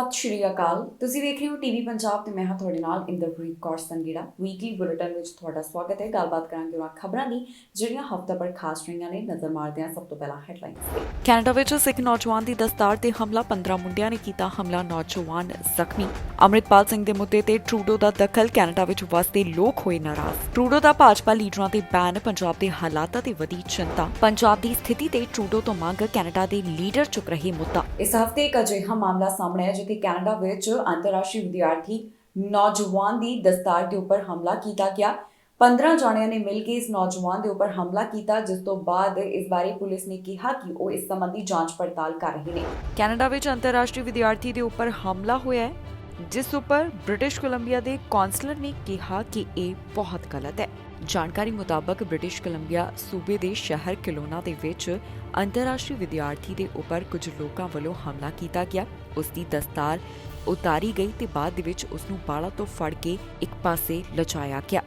ਸਤਿ ਸ਼੍ਰੀ ਅਕਾਲ। ਤੁਸੀਂ ਵੇਖ ਰਹੇ ਹੋ ਟੀਵੀ ਪੰਜਾਬ ਤੇ ਮੈਂ ਹਾਂ ਤੁਹਾਡੇ ਨਾਲ ਇੰਦਰਪ੍ਰੀਤ ਕੌਰ ਸੰਗੀੜਾ। ਵੀਕਲੀ ਬੁਲੇਟਿਨ ਵਿੱਚ ਤੁਹਾਡਾ ਸਵਾਗਤ ਹੈ। ਗੱਲਬਾਤ ਕਰਾਂਗੇ ਉਹਨਾਂ ਖਬਰਾਂ ਦੀ ਜਿਹੜੀਆਂ ਹਫ਼ਤਾ ਭਰ ਖਾਸ ਰਹੀਆਂ ਨੇ। ਨਜ਼ਰ ਮਾਰਦੇ ਹਾਂ ਸਭ ਤੋਂ ਪਹਿਲਾਂ ਹੈਡਲਾਈਨਸ। ਕੈਨੇਡਾ ਵਿੱਚ ਸਿੱਖ ਨੌਜਵਾਨ ਦੀ ਦਸਤਾਰ ਤੇ ਹਮਲਾ, 15 ਮੁੰਡਿਆਂ ਨੇ ਕੀਤਾ ਹਮਲਾ, ਨੌਜਵਾਨ ਜ਼ਖਮੀ। ਅੰਮ੍ਰਿਤਪਾਲ ਸਿੰਘ ਦੇ ਮੁੱਦੇ ਤੇ ਟਰੂਡੋ ਦਾ ਦਖਲ, ਕੈਨੇਡਾ ਵਿੱਚ ਵਸਦੇ ਲੋਕ ਹੋਏ ਨਾਰਾਜ਼। ਟਰੂਡੋ ਦਾ ਭਾਜਪਾ ਲੀਡਰਾਂ ਤੇ ਬੈਨ, ਪੰਜਾਬ ਦੇ ਹਾਲਾਤਾਂ ਤੇ ਵਧੀ ਚਿੰਤਾ। ਪੰਜਾਬ ਦੀ ਸਥਿਤੀ ਤੇ ਟਰੂਡੋ ਤੋਂ ਮੰਗ, ਕੈਨੇਡਾ ਦੇ ਲੀਡਰ ਚੁੱਕ ਰਹੇ ਮੁੱਦਾ। ਇਸ ਹਫ਼ਤੇ ਇੱਕ ਅਜਿਹਾ ਮਾਮਲਾ ਸਾਹਮਣੇ ਆਇਆ ਜਿੱਥੇ ਕੈਨੇਡਾ ਵਿੱਚ ਅੰਤਰਰਾਸ਼ਟਰੀ ਵਿਦਿਆਰਥੀ ਨੌਜਵਾਨ ਦੀ ਦਸਤਾਰ ਦੇ ਉੱਪਰ ਹਮਲਾ ਕੀਤਾ ਗਿਆ। 15 ਜਾਣਿਆਂ ਨੇ ਮਿਲ ਕੇ ਇਸ ਨੌਜਵਾਨ ਦੇ ਉੱਪਰ ਹਮਲਾ ਕੀਤਾ, ਜਿਸ ਤੋਂ ਬਾਅਦ ਇਸ ਬਾਰੇ ਪੁਲਿਸ ਨੇ ਕਿਹਾ ਕਿ ਉਹ ਇਸ ਸੰਬੰਧੀ ਜਾਂਚ ਪੜਤਾਲ ਕਰ ਰਹੇ ਨੇ। ਕੈਨੇਡਾ ਵਿੱਚ ਅੰਤਰਰਾਸ਼ਟਰੀ ਵਿਦਿਆਰਥੀ ਦੇ ਉੱਪਰ ਹਮਲਾ ਹੋਇਆ ਹੈ, ਜਿਸ ਉੱਪਰ ਬ੍ਰਿਟਿਸ਼ ਕੋਲੰਬੀਆ ਦੇ ਕੌਂਸਲਰ ਨੇ ਕਿਹਾ ਕਿ ਇਹ ਬਹੁਤ ਗਲਤ ਹੈ। ਜਾਣਕਾਰੀ ਮੁਤਾਬਕ ਬ੍ਰਿਟਿਸ਼ ਕੋਲੰਬੀਆ ਸੂਬੇ ਦੇ ਸ਼ਹਿਰ ਕਿਲੋਨਾ ਦੇ ਵਿੱਚ ਅੰਤਰਰਾਸ਼ਟਰੀ ਵਿਦਿਆਰਥੀ ਦੇ ਉੱਪਰ ਕੁਝ ਲੋਕਾਂ ਵੱਲੋਂ ਹਮਲਾ ਕੀਤਾ ਗਿਆ। ਉਸ ਦੀ ਦਸਤਾਰ ਉਤਾਰੀ ਗਈ ਤੇ ਬਾਅਦ ਦੇ ਵਿੱਚ ਉਸ ਨੂੰ ਬਾਲਾਂ ਤੋਂ ਫੜ ਕੇ ਇੱਕ ਪਾਸੇ ਲਿਜਾਇਆ ਗਿਆ।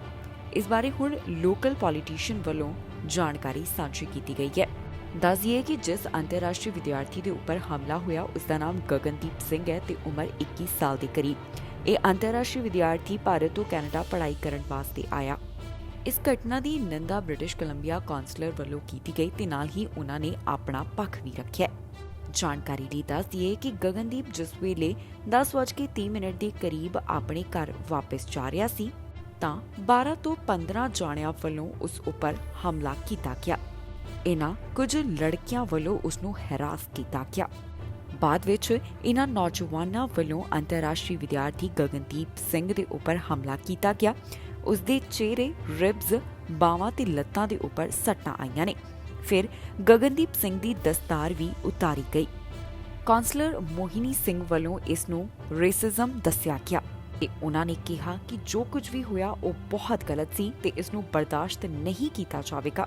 ਇਸ ਬਾਰੇ ਹੁਣ ਲੋਕਲ ਪੋਲੀਟੀਸ਼ੀਅਨ ਵੱਲੋਂ ਜਾਣਕਾਰੀ ਸਾਂਝੀ ਕੀਤੀ ਗਈ ਹੈ। ਦੱਸ ਦਈਏ ਕਿ ਜਿਸ ਅੰਤਰਰਾਸ਼ਟਰੀ ਵਿਦਿਆਰਥੀ ਦੇ ਉੱਪਰ ਹਮਲਾ ਹੋਇਆ ਉਸ ਦਾ ਨਾਮ ਗਗਨਦੀਪ ਸਿੰਘ ਹੈ ਤੇ ਉਮਰ 21 ਸਾਲ ਦੇ ਕਰੀਬ। ਇਹ ਅੰਤਰਰਾਸ਼ਟਰੀ ਵਿਦਿਆਰਥੀ ਭਾਰਤ ਤੋਂ ਕੈਨੇਡਾ ਪੜ੍ਹਾਈ ਕਰਨ ਵਾਸਤੇ ਆਇਆ। ਇਸ ਘਟਨਾ ਦੀ ਨਿੰਦਾ ਬ੍ਰਿਟਿਸ਼ ਕੋਲੰਬੀਆ ਕੌਂਸਲਰ ਵੱਲੋਂ ਕੀਤੀ ਗਈ ਤੇ ਨਾਲ ਹੀ ਉਹਨਾਂ ਨੇ ਆਪਣਾ ਪੱਖ ਵੀ ਰੱਖਿਆ। ਜਾਣਕਾਰੀ ਲਈ ਦੱਸ ਦਈਏ ਕਿ ਗਗਨਦੀਪ ਜਿਸ ਵੇਲੇ 10:30 ਦੇ ਕਰੀਬ ਆਪਣੇ ਘਰ ਵਾਪਸ ਜਾ ਰਿਹਾ ਸੀ ਤਾਂ 12 ਤੋਂ 15 ਜਾਣਿਆਂ ਵੱਲੋਂ ਉਸ ਉੱਪਰ ਹਮਲਾ ਕੀਤਾ ਗਿਆ। ਇਹਨਾਂ ਕੁਝ ਲੜਕੀਆਂ ਵੱਲੋਂ ਉਸ ਨੂੰ ਹੈਰਾਸ ਕੀਤਾ ਗਿਆ। ਬਾਅਦ ਵਿੱਚ ਇਹਨਾਂ ਨੌਜਵਾਨਾਂ ਵੱਲੋਂ ਅੰਤਰਰਾਸ਼ਟਰੀ ਵਿਦਿਆਰਥੀ ਗਗਨਦੀਪ ਸਿੰਘ ਦੇ ਉੱਪਰ ਹਮਲਾ ਕੀਤਾ ਗਿਆ। ਉਸ ਦੇ ਚਿਹਰੇ, ਰਿਬਜ਼, ਬਾਹਾਂ ਤੇ ਲੱਤਾਂ ਦੇ ਉੱਪਰ ਸੱਟਾਂ ਆਈਆਂ ਨੇ। ਫਿਰ ਗਗਨਦੀਪ ਸਿੰਘ ਦੀ ਦਸਤਾਰ ਵੀ ਉਤਾਰੀ ਗਈ। ਕੌਂਸਲਰ ਮੋਹਿਨੀ ਸਿੰਘ ਵੱਲੋਂ ਇਸ ਨੂੰ ਰੇਸਿਜ਼ਮ ਦੱਸਿਆ ਗਿਆ ਤੇ ਉਹਨਾਂ ਨੇ ਕਿਹਾ ਕਿ ਜੋ ਕੁਝ ਵੀ ਹੋਇਆ ਉਹ ਬਹੁਤ ਗਲਤ ਸੀ ਤੇ ਇਸ ਨੂੰ ਬਰਦਾਸ਼ਤ ਨਹੀਂ ਕੀਤਾ ਜਾਵੇਗਾ।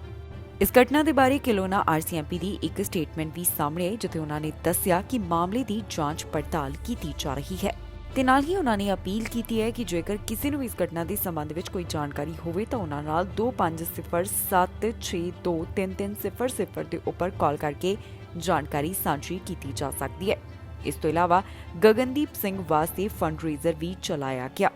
ਇਸ ਘਟਨਾ ਦੇ ਬਾਰੇ ਕਿਲੋਨਾ RCMP ਦੀ ਇੱਕ ਸਟੇਟਮੈਂਟ ਵੀ ਸਾਹਮਣੇ ਆਈ, ਜਿੱਥੇ ਉਹਨਾਂ ਨੇ ਦੱਸਿਆ ਕਿ ਮਾਮਲੇ ਦੀ ਜਾਂਚ ਪੜਤਾਲ ਕੀਤੀ ਜਾ ਰਹੀ ਹੈ ਤੇ ਨਾਲ ਹੀ ਉਹਨਾਂ ਨੇ ਅਪੀਲ ਕੀਤੀ ਹੈ ਕਿ ਜੇਕਰ ਕਿਸੇ ਨੂੰ ਇਸ ਘਟਨਾ ਦੇ ਸੰਬੰਧ ਵਿੱਚ ਕੋਈ ਜਾਣਕਾਰੀ ਹੋਵੇ ਤਾਂ ਉਹਨਾਂ ਨਾਲ 250762333000 ਦੇ ਉੱਪਰ ਕਾਲ ਕਰਕੇ ਜਾਣਕਾਰੀ ਸਾਂਝੀ ਕੀਤੀ ਜਾ ਸਕਦੀ ਹੈ। ਇਸ ਤੋਂ ਇਲਾਵਾ ਗਗਨਦੀਪ ਸਿੰਘ ਵਾਸਤੇ ਫੰਡਰੇਜ਼ਰ ਵੀ ਚਲਾਇਆ ਗਿਆ,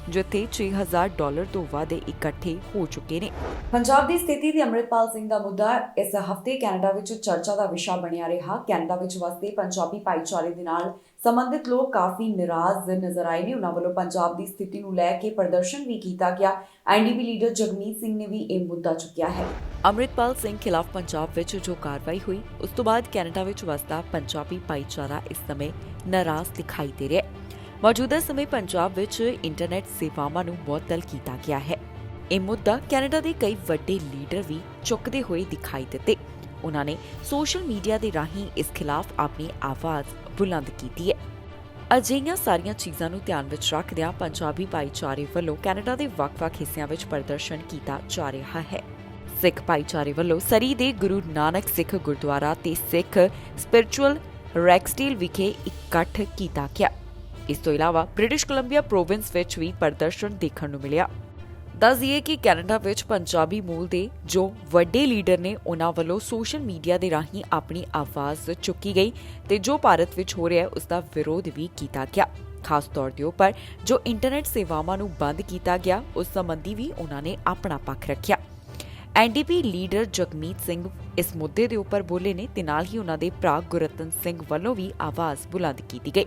ਜਿੱਥੇ $6000 ਤੋਂ ਵੱਧ ਇਕੱਠੇ ਹੋ ਚੁੱਕੇ ਨੇ। ਪੰਜਾਬ ਦੀ ਸਥਿਤੀ ਤੇ ਅੰਮ੍ਰਿਤਪਾਲ ਸਿੰਘ ਦਾ ਮੁੱਦਾ ਇਸ ਹਫ਼ਤੇ ਕੈਨੇਡਾ ਵਿੱਚ ਚਰਚਾ ਦਾ ਵਿਸ਼ਾ ਬਣਿਆ ਰਿਹਾ। ਕੈਨੇਡਾ ਵਿੱਚ ਵਸਦੇ ਪੰਜਾਬੀ ਭਾਈਚਾਰੇ ਦੇ ਨਾਲ ਸੰਬੰਧਿਤ ਲੋਕ ਕਾਫੀ ਨਿਰਾਸ਼ ਨਜ਼ਰ ਆਏ ਨੇ। ਉਹਨਾਂ ਵੱਲੋਂ ਪੰਜਾਬ ਦੀ ਸਥਿਤੀ ਨੂੰ ਲੈ ਕੇ ਪ੍ਰਦਰਸ਼ਨ ਵੀ ਕੀਤਾ ਗਿਆ। NDP ਲੀਡਰ ਜਗਮੀਤ ਸਿੰਘ ਨੇ ਵੀ ਇਹ ਮੁੱਦਾ ਚੁੱਕਿਆ ਹੈ। ਅੰਮ੍ਰਿਤਪਾਲ ਸਿੰਘ ਖਿਲਾਫ ਪੰਜਾਬ ਵਿੱਚ ਜੋ ਕਾਰਵਾਈ ਹੋਈ, ਉਸ ਤੋਂ ਬਾਅਦ ਕੈਨੇਡਾ ਵਿੱਚ ਵਸਦਾ ਪੰਜਾਬੀ ਭਾਈਚਾਰਾ ਇਸ ਸਮੇਂ ਨਾਰਾਜ਼ ਦਿਖਾਈ ਦੇ ਰਿਹਾ ਹੈ। ਮੌਜੂਦਾ ਸਮੇਂ ਪੰਜਾਬ ਵਿੱਚ ਇੰਟਰਨੈਟ ਸੇਵਾਵਾਂ ਨੂੰ ਮੁਅੱਤਲ ਕੀਤਾ ਗਿਆ ਹੈ। ਇਹ ਮੁੱਦਾ ਕੈਨੇਡਾ ਦੇ ਕਈ ਵੱਡੇ ਲੀਡਰ ਵੀ ਚੁੱਕਦੇ ਹੋਏ ਦਿਖਾਈ ਦਿੱਤੇ। ਉਹਨਾਂ ਨੇ ਸੋਸ਼ਲ ਮੀਡੀਆ ਦੇ ਰਾਹੀਂ ਇਸ ਖਿਲਾਫ ਆਪਣੀ ਆਵਾਜ਼ ਬੁਲੰਦ ਕੀਤੀ ਹੈ। ਅਜਿਹੀਆਂ ਸਾਰੀਆਂ ਚੀਜ਼ਾਂ ਨੂੰ ਧਿਆਨ ਵਿੱਚ ਰੱਖਦਿਆਂ ਪੰਜਾਬੀ ਭਾਈਚਾਰੇ ਵੱਲੋਂ ਕੈਨੇਡਾ ਦੇ ਵੱਖ-ਵੱਖ ਹਿੱਸਿਆਂ ਵਿੱਚ ਪ੍ਰਦਰਸ਼ਨ ਕੀਤਾ ਜਾ ਰਿਹਾ ਹੈ। ਸਿੱਖ ਭਾਈਚਾਰੇ ਵੱਲੋਂ ਸਰੀ ਦੇ ਗੁਰੂ ਨਾਨਕ ਸਿੱਖ ਗੁਰਦੁਆਰਾ ਤੇ ਸਿੱਖ ਸਪਿਰਿਚੁਅਲ ਰੈਕਸਟੇਲ ਵਿਖੇ ਇਕੱਠ ਕੀਤਾ ਗਿਆ। ਇਸ ਤੋਂ ਇਲਾਵਾ ਬ੍ਰਿਟਿਸ਼ ਕੋਲੰਬੀਆ ਪ੍ਰੋਵਿੰਸ ਵਿੱਚ ਵੀ ਪ੍ਰਦਰਸ਼ਨ ਦੇਖਣ ਨੂੰ ਮਿਲਿਆ। ਦੱਸ ਦਈਏ ਕਿ ਕੈਨੇਡਾ ਵਿੱਚ ਪੰਜਾਬੀ ਮੂਲ ਦੇ ਜੋ ਵੱਡੇ ਲੀਡਰ ਨੇ, ਉਹਨਾਂ ਵੱਲੋਂ ਸੋਸ਼ਲ ਮੀਡੀਆ ਦੇ ਰਾਹੀਂ ਆਪਣੀ ਆਵਾਜ਼ ਚੁੱਕੀ ਗਈ ਤੇ ਜੋ ਭਾਰਤ ਵਿੱਚ ਹੋ ਰਿਹਾ ਹੈ ਉਸ ਦਾ ਵਿਰੋਧ ਵੀ ਕੀਤਾ ਗਿਆ। ਖਾਸ ਤੌਰ ਦੇ ਉੱਪਰ ਜੋ ਇੰਟਰਨੈਟ ਸੇਵਾਵਾਂ ਨੂੰ ਬੰਦ ਕੀਤਾ ਗਿਆ ਉਸ ਸੰਬੰਧੀ ਵੀ ਉਹਨਾਂ ਨੇ ਆਪਣਾ ਪੱਖ ਰੱਖਿਆ। NDP ਲੀਡਰ ਜਗਮੀਤ ਸਿੰਘ ਇਸ ਮੁੱਦੇ ਦੇ ਉੱਪਰ ਬੋਲੇ ਨੇ ਤੇ ਨਾਲ ਹੀ ਉਹਨਾਂ ਦੇ ਭਰਾ ਗੁਰਰਤਨ ਸਿੰਘ ਵੱਲੋਂ ਵੀ ਆਵਾਜ਼ ਬੁਲੰਦ ਕੀਤੀ ਗਈ।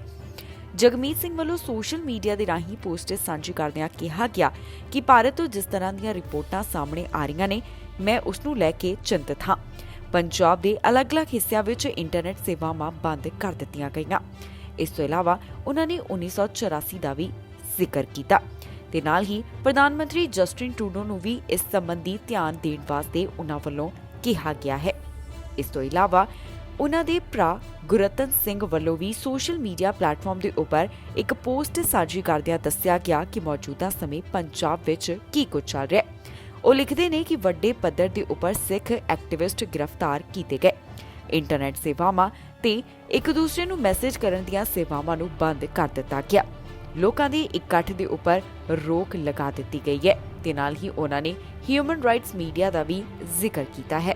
ਜਗਮੀਤ ਸਿੰਘ ਵੱਲੋਂ ਸੋਸ਼ਲ ਮੀਡੀਆ ਦੇ ਰਾਹੀਂ ਪੋਸਟ ਸਾਂਝੀ ਕਰਦਿਆਂ ਕਿਹਾ ਗਿਆ ਕਿ ਭਾਰਤ ਤੋਂ ਜਿਸ ਤਰ੍ਹਾਂ ਦੀਆਂ ਰਿਪੋਰਟਾਂ ਸਾਹਮਣੇ ਆ ਰਹੀਆਂ ਨੇ, ਮੈਂ ਉਸ ਨੂੰ ਲੈ ਕੇ ਚਿੰਤਤ ਹਾਂ। ਪੰਜਾਬ ਦੇ ਅਲੱਗ-ਅਲੱਗ ਹਿੱਸਿਆਂ ਵਿੱਚ ਇੰਟਰਨੈਟ ਸੇਵਾਵਾਂ ਬੰਦ ਕਰ ਦਿੱਤੀਆਂ ਗਈਆਂ। ਇਸ ਤੋਂ ਇਲਾਵਾ ਉਹਨਾਂ ਨੇ 1984 ਦਾ ਵੀ ਜ਼ਿਕਰ ਕੀਤਾ ਤੇ ਨਾਲ ਹੀ ਪ੍ਰਧਾਨ ਮੰਤਰੀ ਜਸਟਿਨ ਟਰੂਡੋ ਨੂੰ ਵੀ ਇਸ ਸੰਬੰਧੀ ਧਿਆਨ ਦੇਣ ਵਾਸਤੇ ਉਹਨਾਂ ਵੱਲੋਂ ਕਿਹਾ ਗਿਆ ਹੈ। ਇਸ ਤੋਂ ਇਲਾਵਾ ਉਹਨਾਂ ਦੇ ਭਰਾ ਗੁਰਰਤਨ ਸਿੰਘ ਵੱਲੋਂ ਵੀ ਸੋਸ਼ਲ ਮੀਡੀਆ ਪਲੇਟਫਾਰਮ ਦੇ ਉੱਪਰ ਇੱਕ ਪੋਸਟ ਸਾਂਝੀ ਕਰਦਿਆਂ ਦੱਸਿਆ ਗਿਆ ਕਿ ਮੌਜੂਦਾ ਸਮੇਂ ਪੰਜਾਬ ਵਿੱਚ ਕੀ ਕੁਝ ਚੱਲ ਰਿਹਾ ਹੈ। ਉਹ ਲਿਖਦੇ ਨੇ ਕਿ ਵੱਡੇ ਪੱਧਰ ਦੇ ਉੱਪਰ ਸਿੱਖ ਐਕਟਿਵਿਸਟ ਗ੍ਰਿਫਤਾਰ ਕੀਤੇ ਗਏ। ਇੰਟਰਨੈਟ ਸੇਵਾਵਾਂ ਤੇ ਇੱਕ ਦੂਸਰੇ ਨੂੰ ਮੈਸੇਜ ਕਰਨ ਦੀਆਂ ਸੇਵਾਵਾਂ ਨੂੰ ਬੰਦ ਕਰ ਦਿੱਤਾ ਗਿਆ। ਲੋਕਾਂ ਦੇ ਇਕੱਠ ਦੇ ਉੱਪਰ ਰੋਕ ਲਗਾ ਦਿੱਤੀ ਗਈ ਹੈ ਤੇ ਨਾਲ ਹੀ ਉਹਨਾਂ ਨੇ ਹਿਊਮਨ ਰਾਈਟਸ ਮੀਡੀਆ ਦਾ ਵੀ ਜ਼ਿਕਰ ਕੀਤਾ ਹੈ।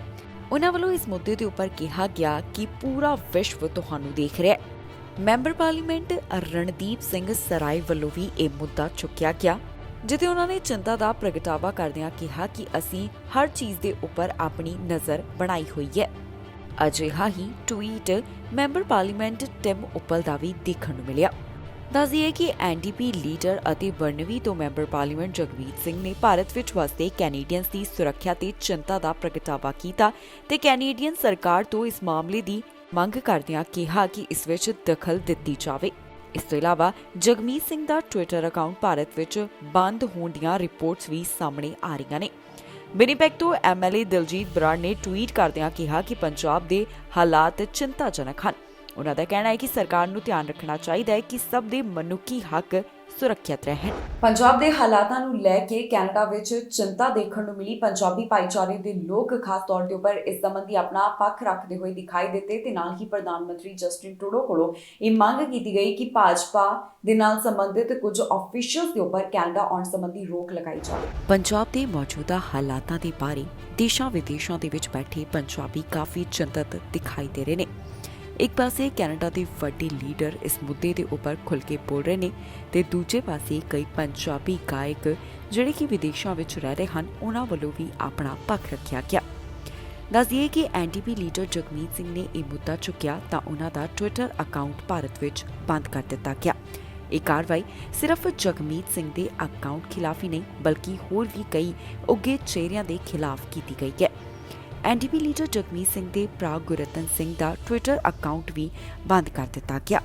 ਉਹਨਾਂ ਵੱਲੋਂ ਇਸ ਮੁੱਦੇ ਦੇ ਉੱਪਰ ਕਿਹਾ ਗਿਆ ਕਿ ਪੂਰਾ ਵਿਸ਼ਵ ਤੁਹਾਨੂੰ ਦੇਖ ਰਿਹਾ ਹੈ। ਮੈਂਬਰ ਪਾਰਲੀਮੈਂਟ ਰਣਦੀਪ ਸਿੰਘ ਸਰਾਏ ਵੱਲੋਂ ਵੀ ਇਹ ਮੁੱਦਾ ਚੁੱਕਿਆ ਗਿਆ, ਜਿੱਥੇ ਉਹਨਾਂ ਨੇ ਚਿੰਤਾ ਦਾ ਪ੍ਰਗਟਾਵਾ ਕਰਦਿਆਂ ਕਿਹਾ ਕਿ ਅਸੀਂ ਹਰ ਚੀਜ਼ ਦੇ ਉੱਪਰ ਆਪਣੀ ਨਜ਼ਰ ਬਣਾਈ ਹੋਈ ਹੈ। ਅਜਿਹਾ ਹੀ tweet member parliament Tim Uppal ਦਾ ਵੀ ਦੇਖਣ ਨੂੰ ਮਿਲਿਆ। ਦੱਸ ਦਈਏ ਕਿ ਐਨਡੀਪੀ ਲੀਡਰ ਅਤੇ ਬਰਨਵੀ ਤੋਂ ਮੈਂਬਰ ਪਾਰਲੀਮੈਂਟ ਜਗਮੀਤ ਸਿੰਘ ਨੇ ਭਾਰਤ ਵਿੱਚ ਵਸਦੇ ਕੈਨੇਡੀਅਨਸ ਦੀ ਸੁਰੱਖਿਆ ਤੇ ਚਿੰਤਾ ਦਾ ਪ੍ਰਗਟਾਵਾ ਕੀਤਾ ਤੇ ਕੈਨੇਡੀਅਨ ਸਰਕਾਰ ਤੋਂ ਇਸ ਮਾਮਲੇ ਦੀ ਮੰਗ ਕਰਦਿਆਂ ਕਿਹਾ ਕਿ ਇਸ ਵਿੱਚ ਦਖਲ ਦਿੱਤੀ ਜਾਵੇ। ਇਸ ਤੋਂ ਇਲਾਵਾ ਜਗਮੀਤ ਸਿੰਘ ਦਾ ਟਵਿੱਟਰ ਅਕਾਊਂਟ ਭਾਰਤ ਵਿੱਚ ਬੰਦ ਹੋਣ ਦੀਆਂ ਰਿਪੋਰਟਸ ਵੀ ਸਾਹਮਣੇ ਆ ਰਹੀਆਂ ਨੇ। ਵਿਨੀਪੈਗ ਤੋਂ ਐਮਐਲਏ ਦਿਲਜੀਤ ਬਰਾੜ ਨੇ ਟਵੀਟ ਕਰਦਿਆਂ ਕਿਹਾ ਕਿ ਪੰਜਾਬ ਦੇ ਹਾਲਾਤ ਚਿੰਤਾਜਨਕ ਹਨ। ਉਹਨਾਂ ਦਾ ਕਹਿਣਾ ਹੈ ਕਿ ਸਰਕਾਰ ਨੂੰ ਧਿਆਨ ਰੱਖਣਾ ਚਾਹੀਦਾ ਹੈ ਕਿ ਸਭ ਦੇ ਮਨੁੱਖੀ ਹੱਕ ਸੁਰੱਖਿਅਤ ਰਹਿਣ। ਪੰਜਾਬ ਦੇ ਹਾਲਾਤਾਂ ਨੂੰ ਲੈ ਕੇ ਕੈਨੇਡਾ ਵਿੱਚ ਚਿੰਤਾ ਦੇਖਣ ਨੂੰ ਮਿਲੀ। ਪੰਜਾਬੀ ਭਾਈਚਾਰੇ ਦੇ ਲੋਕ ਖਾਸ ਤੌਰ ਤੇ ਉੱਪਰ ਇਸ ਸੰਬੰਧੀ ਆਪਣਾ ਪੱਖ ਰੱਖਦੇ ਹੋਏ ਦਿਖਾਈ ਦਿੱਤੇ ਤੇ ਨਾਲ ਹੀ ਪ੍ਰਧਾਨ ਮੰਤਰੀ ਜਸਟਿਨ ਟਰੂਡੋ ਕੋਲੋਂ ਇਹ ਮੰਗ ਕੀਤੀ ਗਈ ਕਿ ਭਾਜਪਾ ਦੇ ਨਾਲ ਸੰਬੰਧਿਤ ਕੁਝ ਆਫੀਸ਼ੀਅਲਸ ਦੇ ਉੱਪਰ ਕੈਨੇਡਾ ਆਉਣ ਸੰਬੰਧੀ ਰੋਕ ਲਗਾਈ ਜਾਵੇ। ਪੰਜਾਬ ਦੇ ਮੌਜੂਦਾ ਹਾਲਾਤਾਂ ਦੇ ਬਾਰੇ ਦੇਸ਼ਾਂ ਵਿਦੇਸ਼ਾਂ ਦੇ ਵਿੱਚ ਬੈਠੇ ਪੰਜਾਬੀ ਕਾਫੀ ਚਿੰਤਤ ਦਿਖਾਈ ਦੇ ਰਹੇ ਨੇ। ਇੱਕ ਪਾਸੇ ਕੈਨੇਡਾ ਦੇ ਵੱਡੇ ਲੀਡਰ ਇਸ ਮੁੱਦੇ ਦੇ ਉੱਪਰ ਖੁੱਲ੍ਹ ਕੇ ਬੋਲ ਰਹੇ ਨੇ ਤੇ ਦੂਜੇ ਪਾਸੇ ਕਈ ਪੰਜਾਬੀ ਗਾਇਕ ਜਿਹੜੇ ਕਿ ਵਿਦੇਸ਼ਾਂ ਵਿੱਚ ਰਹਿ ਰਹੇ ਹਨ ਉਹਨਾਂ ਵੱਲੋਂ ਵੀ ਆਪਣਾ ਪੱਖ ਰੱਖਿਆ ਗਿਆ। ਦੱਸ ਦਈਏ ਕਿ ਐਨਡੀਪੀ ਲੀਡਰ ਜਗਮੀਤ ਸਿੰਘ ਨੇ ਇਹ ਮੁੱਦਾ ਚੁੱਕਿਆ ਤਾਂ ਉਹਨਾਂ ਦਾ ਟਵਿੱਟਰ ਅਕਾਊਂਟ ਭਾਰਤ ਵਿੱਚ ਬੰਦ ਕਰ ਦਿੱਤਾ ਗਿਆ। ਇਹ ਕਾਰਵਾਈ ਸਿਰਫ ਜਗਮੀਤ ਸਿੰਘ ਦੇ ਅਕਾਊਂਟ ਖਿਲਾਫ ਹੀ ਨਹੀਂ ਬਲਕਿ ਹੋਰ ਵੀ ਕਈ ਉੱਘੇ ਚਿਹਰਿਆਂ ਦੇ ਖਿਲਾਫ ਕੀਤੀ ਗਈ ਹੈ। ਐਨਡੀਪੀ ਲੀਡਰ ਜਗਮੀਤ ਸਿੰਘ ਦੇ ਭਰਾ ਗੁਰਰਤਨ ਸਿੰਘ ਦਾ ਟਵਿੱਟਰ ਅਕਾਊਂਟ ਵੀ ਬੰਦ ਕਰ ਦਿੱਤਾ ਗਿਆ।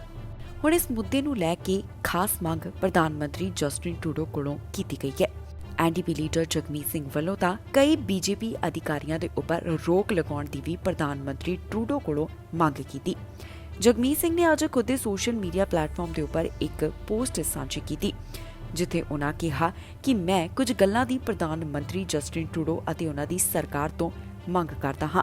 ਹੁਣ ਇਸ ਮੁੱਦੇ ਨੂੰ ਲੈ ਕੇ ਖਾਸ ਮੰਗ ਪ੍ਰਧਾਨ ਮੰਤਰੀ ਜਸਟਿਨ ਟਰੂਡੋ ਕੋਲੋਂ ਕੀਤੀ ਗਈ ਹੈ। ਐਨਡੀਪੀ ਲੀਡਰ ਜਗਮੀਤ ਸਿੰਘ ਵੱਲੋਂ ਤਾਂ ਕਈ ਬੀਜੇਪੀ ਅਧਿਕਾਰੀਆਂ ਦੇ ਉੱਪਰ ਰੋਕ ਲਗਾਉਣ ਦੀ ਵੀ ਪ੍ਰਧਾਨ ਮੰਤਰੀ ਟਰੂਡੋ ਕੋਲੋਂ ਮੰਗ ਕੀਤੀ। ਜਗਮੀਤ ਸਿੰਘ ਨੇ ਅੱਜ ਖੁਦ ਦੇ ਸੋਸ਼ਲ ਮੀਡੀਆ ਪਲੇਟਫਾਰਮ ਦੇ ਉੱਪਰ ਇੱਕ ਪੋਸਟ ਸਾਂਝੀ ਕੀਤੀ ਜਿੱਥੇ ਉਹਨਾਂ ਕਿਹਾ ਕਿ ਮੈਂ ਕੁਝ ਗੱਲਾਂ ਦੀ ਪ੍ਰਧਾਨ ਮੰਤਰੀ ਜਸਟਿਨ ਟਰੂਡੋ ਅਤੇ ਉਹਨਾਂ ਦੀ ਸਰਕਾਰ ਤੋਂ ਮੰਗ ਕਰਦਾ ਹਾਂ।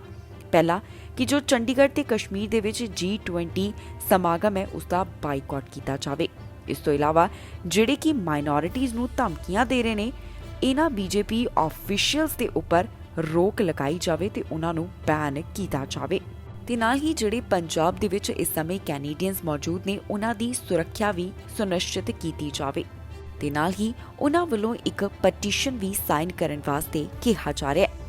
ਪਹਿਲਾ ਕਿ ਜੋ ਚੰਡੀਗੜ੍ਹ ਤੇ ਕਸ਼ਮੀਰ ਦੇ ਵਿੱਚ G20 ਸਮਾਗਮ ਹੈ ਉਸ ਦਾ ਬਾਈਕਾਟ ਕੀਤਾ ਜਾਵੇ। ਇਸ ਤੋਂ ਇਲਾਵਾ ਜਿਹੜੇ ਕਿ ਮਾਈਨੋਰਿਟੀਜ਼ ਨੂੰ ਧਮਕੀਆਂ ਦੇ ਰਹੇ ਨੇ ਇਹਨਾਂ ਬੀਜੇਪੀ ਆਫੀਸ਼ੀਅਲਸ ਦੇ ਉੱਪਰ ਰੋਕ ਲਗਾਈ ਜਾਵੇ ਤੇ ਉਹਨਾਂ ਨੂੰ ਬੈਨ ਕੀਤਾ ਜਾਵੇ ਤੇ ਨਾਲ ਹੀ ਜਿਹੜੇ ਪੰਜਾਬ ਦੇ ਵਿੱਚ ਇਸ ਸਮੇਂ ਕੈਨੇਡੀਅਨਸ ਮੌਜੂਦ ਨੇ ਉਹਨਾਂ ਦੀ ਸੁਰੱਖਿਆ ਵੀ ਸੁਨਿਸ਼ਚਿਤ ਕੀਤੀ ਜਾਵੇ ਤੇ ਨਾਲ ਹੀ ਉਹਨਾਂ ਵੱਲੋਂ ਇੱਕ ਪਟੀਸ਼ਨ ਵੀ ਸਾਈਨ ਕਰਨ ਵਾਸਤੇ ਕਿਹਾ ਜਾ ਰਿਹਾ ਹੈ।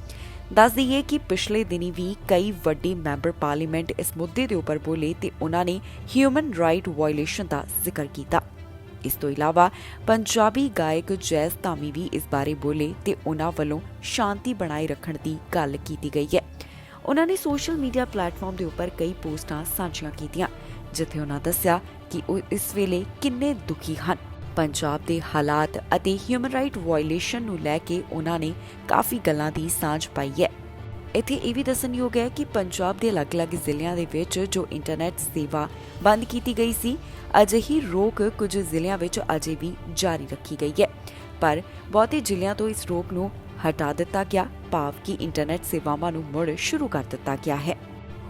ਦੱਸ ਦਈਏ ਕਿ ਪਿਛਲੇ ਦਿਨੀ ਵੀ ਕਈ ਵੱਡੇ ਮੈਂਬਰ ਪਾਰਲੀਮੈਂਟ ਇਸ ਮੁੱਦੇ ਦੇ ਉੱਪਰ ਬੋਲੇ ਤੇ ਉਹਨਾਂ ਨੇ ਹਿਊਮਨ ਰਾਈਟ ਵਾਇਲੇਸ਼ਨ ਦਾ ਜ਼ਿਕਰ ਕੀਤਾ। ਇਸ ਤੋਂ ਇਲਾਵਾ ਪੰਜਾਬੀ ਗਾਇਕ ਜੈਸ ਧਾਮੀ ਵੀ ਇਸ ਬਾਰੇ ਬੋਲੇ ਤੇ ਉਹਨਾਂ ਵੱਲੋਂ ਸ਼ਾਂਤੀ ਬਣਾਏ ਰੱਖਣ ਦੀ ਗੱਲ ਕੀਤੀ ਗਈ ਹੈ। ਉਹਨਾਂ ਨੇ ਸੋਸ਼ਲ ਮੀਡੀਆ ਪਲੇਟਫਾਰਮ ਦੇ ਉੱਪਰ ਕਈ ਪੋਸਟਾਂ ਸਾਂਝੀਆਂ ਕੀਤੀਆਂ ਜਿੱਥੇ ਉਹਨਾਂ ਦੱਸਿਆ ਕਿ ਉਹ ਇਸ ਵੇਲੇ ਕਿੰਨੇ ਦੁਖੀ ਹਨ। ਪੰਜਾਬ ਦੇ ਹਾਲਾਤ ਅਤੇ ਹਿਊਮਨ ਰਾਈਟ ਵਾਇਲੇਸ਼ਨ ਨੂੰ ਲੈ ਕੇ ਉਹਨਾਂ ਨੇ ਕਾਫੀ ਗੱਲਾਂ ਦੀ ਸਾਂਝ ਪਾਈ ਹੈ। ਇੱਥੇ ਇਹ ਵੀ ਦੱਸਣਯੋਗ ਹੈ ਕਿ ਪੰਜਾਬ ਦੇ ਅਲੱਗ-ਅਲੱਗ ਜ਼ਿਲ੍ਹਿਆਂ ਦੇ ਵਿੱਚ ਜੋ ਇੰਟਰਨੈਟ ਸੇਵਾ ਬੰਦ ਕੀਤੀ ਗਈ ਸੀ ਅਜਿਹੀ ਰੋਕ ਕੁਝ ਜ਼ਿਲ੍ਹਿਆਂ ਵਿੱਚ ਅਜੇ ਵੀ ਜਾਰੀ ਰੱਖੀ ਗਈ ਹੈ ਪਰ ਬਹੁਤੇ ਜ਼ਿਲ੍ਹਿਆਂ ਤੋਂ ਇਸ ਰੋਕ ਨੂੰ ਹਟਾ ਦਿੱਤਾ ਗਿਆ ਭਾਵ ਕਿ ਇੰਟਰਨੈਟ ਸੇਵਾਵਾਂ ਨੂੰ ਮੁੜ ਸ਼ੁਰੂ ਕਰ ਦਿੱਤਾ ਗਿਆ ਹੈ।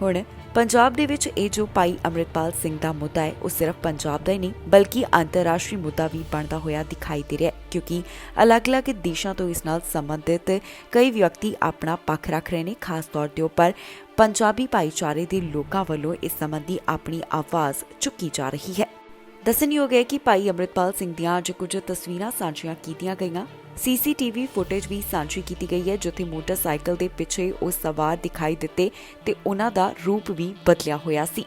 ਹੁਣ ਪੰਜਾਬ ਦੇ ਵਿੱਚ ਇਹ ਜੋ ਭਾਈ ਅੰਮ੍ਰਿਤਪਾਲ ਸਿੰਘ ਦਾ ਮੁੱਦਾ ਹੈ ਉਹ ਸਿਰਫ ਪੰਜਾਬ ਦਾ ਹੀ ਨਹੀਂ ਬਲਕਿ ਅੰਤਰਰਾਸ਼ਟਰੀ ਮੁੱਦਾ ਵੀ ਬਣਦਾ ਹੋਇਆ ਦਿਖਾਈ ਦੇ ਰਿਹਾ ਹੈ ਕਿਉਂਕਿ ਅਲੱਗ-ਅਲੱਗ ਦੇਸ਼ਾਂ ਤੋਂ ਇਸ ਨਾਲ ਸੰਬੰਧਿਤ ਕਈ ਵਿਅਕਤੀ ਆਪਣਾ ਪੱਖ ਰੱਖ ਰਹੇ ਨੇ। ਖਾਸ ਤੌਰ ਤੇ ਉੱਪਰ ਪੰਜਾਬੀ ਭਾਈਚਾਰੇ ਦੇ ਲੋਕਾਂ ਵੱਲੋਂ ਇਸ ਸੰਬੰਧੀ ਆਪਣੀ ਆਵਾਜ਼ ਚੁੱਕੀ ਜਾ ਰਹੀ ਹੈ। ਦੱਸਣਯੋਗ ਹੈ ਕਿ ਭਾਈ ਅੰਮ੍ਰਿਤਪਾਲ ਸਿੰਘ ਦੀਆਂ ਅੱਜ ਕੁਝ ਤਸਵੀਰਾਂ ਸਾਂਝੀਆਂ ਕੀਤੀਆਂ ਗਈਆਂ। ਸੀਸੀਟੀਵੀ ਫੁਟੇਜ ਵੀ ਸਾਂਝੀ ਕੀਤੀ ਗਈ ਹੈ ਜਿੱਥੇ ਮੋਟਰਸਾਈਕਲ ਦੇ ਪਿੱਛੇ ਉਹ ਸਵਾਰ ਦਿਖਾਈ ਦਿੱਤੇ ਤੇ ਉਹਨਾਂ ਦਾ ਰੂਪ ਵੀ ਬਦਲਿਆ ਹੋਇਆ ਸੀ।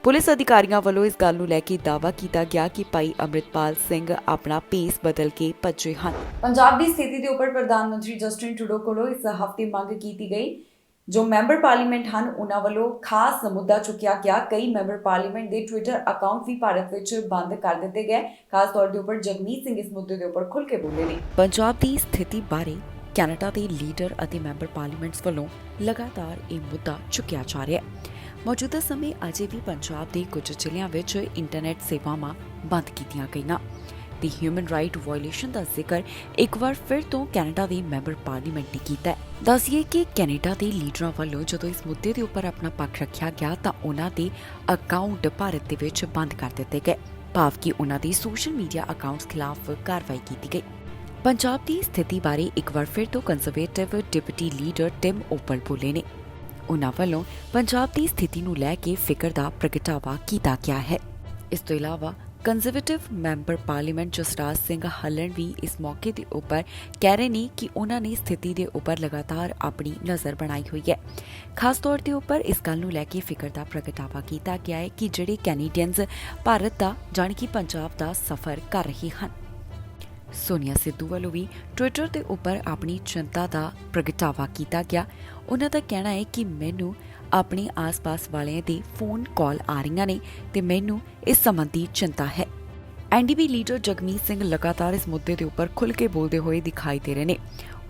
ਪੁਲਿਸ ਅਧਿਕਾਰੀਆਂ ਵੱਲੋਂ ਇਸ ਗੱਲ ਨੂੰ ਲੈ ਕੇ ਦਾਅਵਾ ਕੀਤਾ ਗਿਆ ਕਿ ਭਾਈ ਅੰਮ੍ਰਿਤਪਾਲ ਸਿੰਘ ਆਪਣਾ ਭੇਸ ਬਦਲ ਕੇ ਭੱਜੇ ਹਨ। ਪੰਜਾਬ ਦੀ ਸਥਿਤੀ ਦੇ ਉੱਪਰ ਪ੍ਰਧਾਨ ਮੰਤਰੀ ਜਸਟਿਨ ਟਰੂਡੋ ਕੋਲੋਂ ਇਸ ਹਫ਼ਤੇ ਮੰਗ ਕੀਤੀ ਗਈ ਜੋ ਮੈਂਬਰ ਪਾਰਲੀਮੈਂਟ ਹਨ ਉਹਨਾਂ ਵੱਲੋਂ ਖਾਸ ਮੁੱਦਾ ਚੁੱਕਿਆ ਗਿਆ। ਕਈ ਮੈਂਬਰ ਪਾਰਲੀਮੈਂਟ ਦੇ ਟਵਿੱਟਰ ਅਕਾਊਂਟ ਵੀ ਭਾਰਤ ਵਿੱਚ ਬੰਦ ਕਰ ਦਿੱਤੇ ਗਏ। ਖਾਸ ਤੌਰ ਦੇ ਉੱਪਰ ਜਗਮੀਤ ਸਿੰਘ ਇਸ ਮੁੱਦੇ ਦੇ ਉੱਪਰ ਖੁੱਲ੍ਹ ਕੇ ਬੋਲੇ ਨੇ। ਪੰਜਾਬ ਦੀ ਸਥਿਤੀ ਬਾਰੇ ਕੈਨੇਡਾ ਦੇ ਲੀਡਰ ਅਤੇ ਮੈਂਬਰ ਪਾਰਲੀਮੈਂਟਸ ਵੱਲੋਂ ਲਗਾਤਾਰ ਇਹ ਮੁੱਦਾ ਚੁੱਕਿਆ ਜਾ ਰਿਹਾ ਹੈ। ਮੌਜੂਦਾ ਸਮੇਂ ਅਜੇ ਵੀ ਪੰਜਾਬ ਦੇ ਕੁਝ ਜ਼ਿਲ੍ਹਿਆਂ ਵਿੱਚ ਇੰਟਰਨੈਟ ਸੇਵਾਵਾਂ ਬੰਦ ਕੀਤੀਆਂ ਗਈਆਂ ਤੇ ਹਿਊਮਨ ਰਾਈਟ ਵਾਇਲੇਸ਼ਨ ਦਾ ਜ਼ਿਕਰ ਇੱਕ ਵਾਰ ਫਿਰ ਤੋਂ ਕੈਨੇਡਾ ਦੇ ਮੈਂਬਰ ਪਾਰਲੀਮੈਂਟ ਨੇ ਕੀਤਾ ਹੈ। ਦੱਸੀਏ ਕਿ ਕੈਨੇਡਾ ਦੇ ਲੀਡਰਾਂ ਵੱਲੋਂ ਜਦੋਂ ਇਸ ਮੁੱਦੇ ਦੇ ਉੱਪਰ ਆਪਣਾ ਪੱਖ ਰੱਖਿਆ ਗਿਆ ਤਾਂ ਉਹਨਾਂ ਦੇ ਅਕਾਊਂਟ ਭਾਰਤ ਦੇ ਵਿੱਚ ਬੰਦ ਕਰ ਦਿੱਤੇ ਗਏ ਭਾਵ ਕਿ ਉਹਨਾਂ ਦੇ ਸੋਸ਼ਲ ਮੀਡੀਆ ਅਕਾਊਂਟਸ ਖਿਲਾਫ ਕਾਰਵਾਈ ਕੀਤੀ ਗਈ। ਪੰਜਾਬ ਦੀ ਸਥਿਤੀ ਬਾਰੇ ਇੱਕ ਵਾਰ ਫਿਰ ਤੋਂ conservative deputy leader Tim Uppal ਬੋਲੇ ਨੇ। ਉਹਨਾਂ ਵੱਲੋਂ ਪੰਜਾਬ ਦੀ ਸਥਿਤੀ ਨੂੰ ਲੈ ਕੇ ਫਿਕਰ ਦਾ ਪ੍ਰਗਟਾਵਾ ਕੀਤਾ ਗਿਆ ਹੈ। ਇਸ ਤੋਂ ਇਲਾਵਾ conservative member parliament Jasraj Singh Hallan ਵੀ ਇਸ ਮੌਕੇ ਦੇ ਉੱਪਰ ਕਹਿ ਰਹੇ ਨੇ ਕਿ ਉਹਨਾਂ ਨੇ ਸਥਿਤੀ ਦੇ ਉੱਪਰ ਲਗਾਤਾਰ ਆਪਣੀ ਨਜ਼ਰ ਬਣਾਈ ਹੋਈ ਹੈ। ਖਾਸ ਤੌਰ ਤੇ ਉੱਪਰ ਇਸ ਗੱਲ ਨੂੰ ਲੈ ਕੇ ਫਿਕਰ ਦਾ ਪ੍ਰਗਟਾਵਾ ਕੀਤਾ ਗਿਆ ਹੈ ਕਿ ਜਿਹੜੇ ਕੈਨੇਡੀਅਨਜ਼ ਭਾਰਤ ਦਾ ਜਾਣੀ ਕਿ ਪੰਜਾਬ ਦਾ ਸਫ਼ਰ ਕਰ ਰਹੇ ਹਨ। ਸੋਨੀਆ ਸਿੱਧੂ ਵੱਲੋਂ ਵੀ ਟਵਿੱਟਰ ਦੇ ਉੱਪਰ ਆਪਣੀ ਚਿੰਤਾ ਦਾ ਪ੍ਰਗਟਾਵਾ ਕੀਤਾ ਗਿਆ। ਉਹਨਾਂ ਦਾ ਕਹਿਣਾ ਹੈ ਕਿ ਮੈਨੂੰ ਆਪਣੇ ਆਸ-ਪਾਸ ਵਾਲਿਆਂ ਦੇ ਫੋਨ ਕਾਲ ਆ ਰਹੀਆਂ ਨੇ ਤੇ ਮੈਨੂੰ ਇਸ ਸੰਬੰਧੀ ਚਿੰਤਾ ਹੈ। ਐਨਡੀਪੀ ਲੀਡਰ ਜਗਮੀਤ ਸਿੰਘ ਲਗਾਤਾਰ ਇਸ ਮੁੱਦੇ ਦੇ ਉੱਪਰ ਖੁੱਲ੍ਹ ਕੇ ਬੋਲਦੇ ਹੋਏ ਦਿਖਾਈ ਦੇ ਰਹੇ ਨੇ।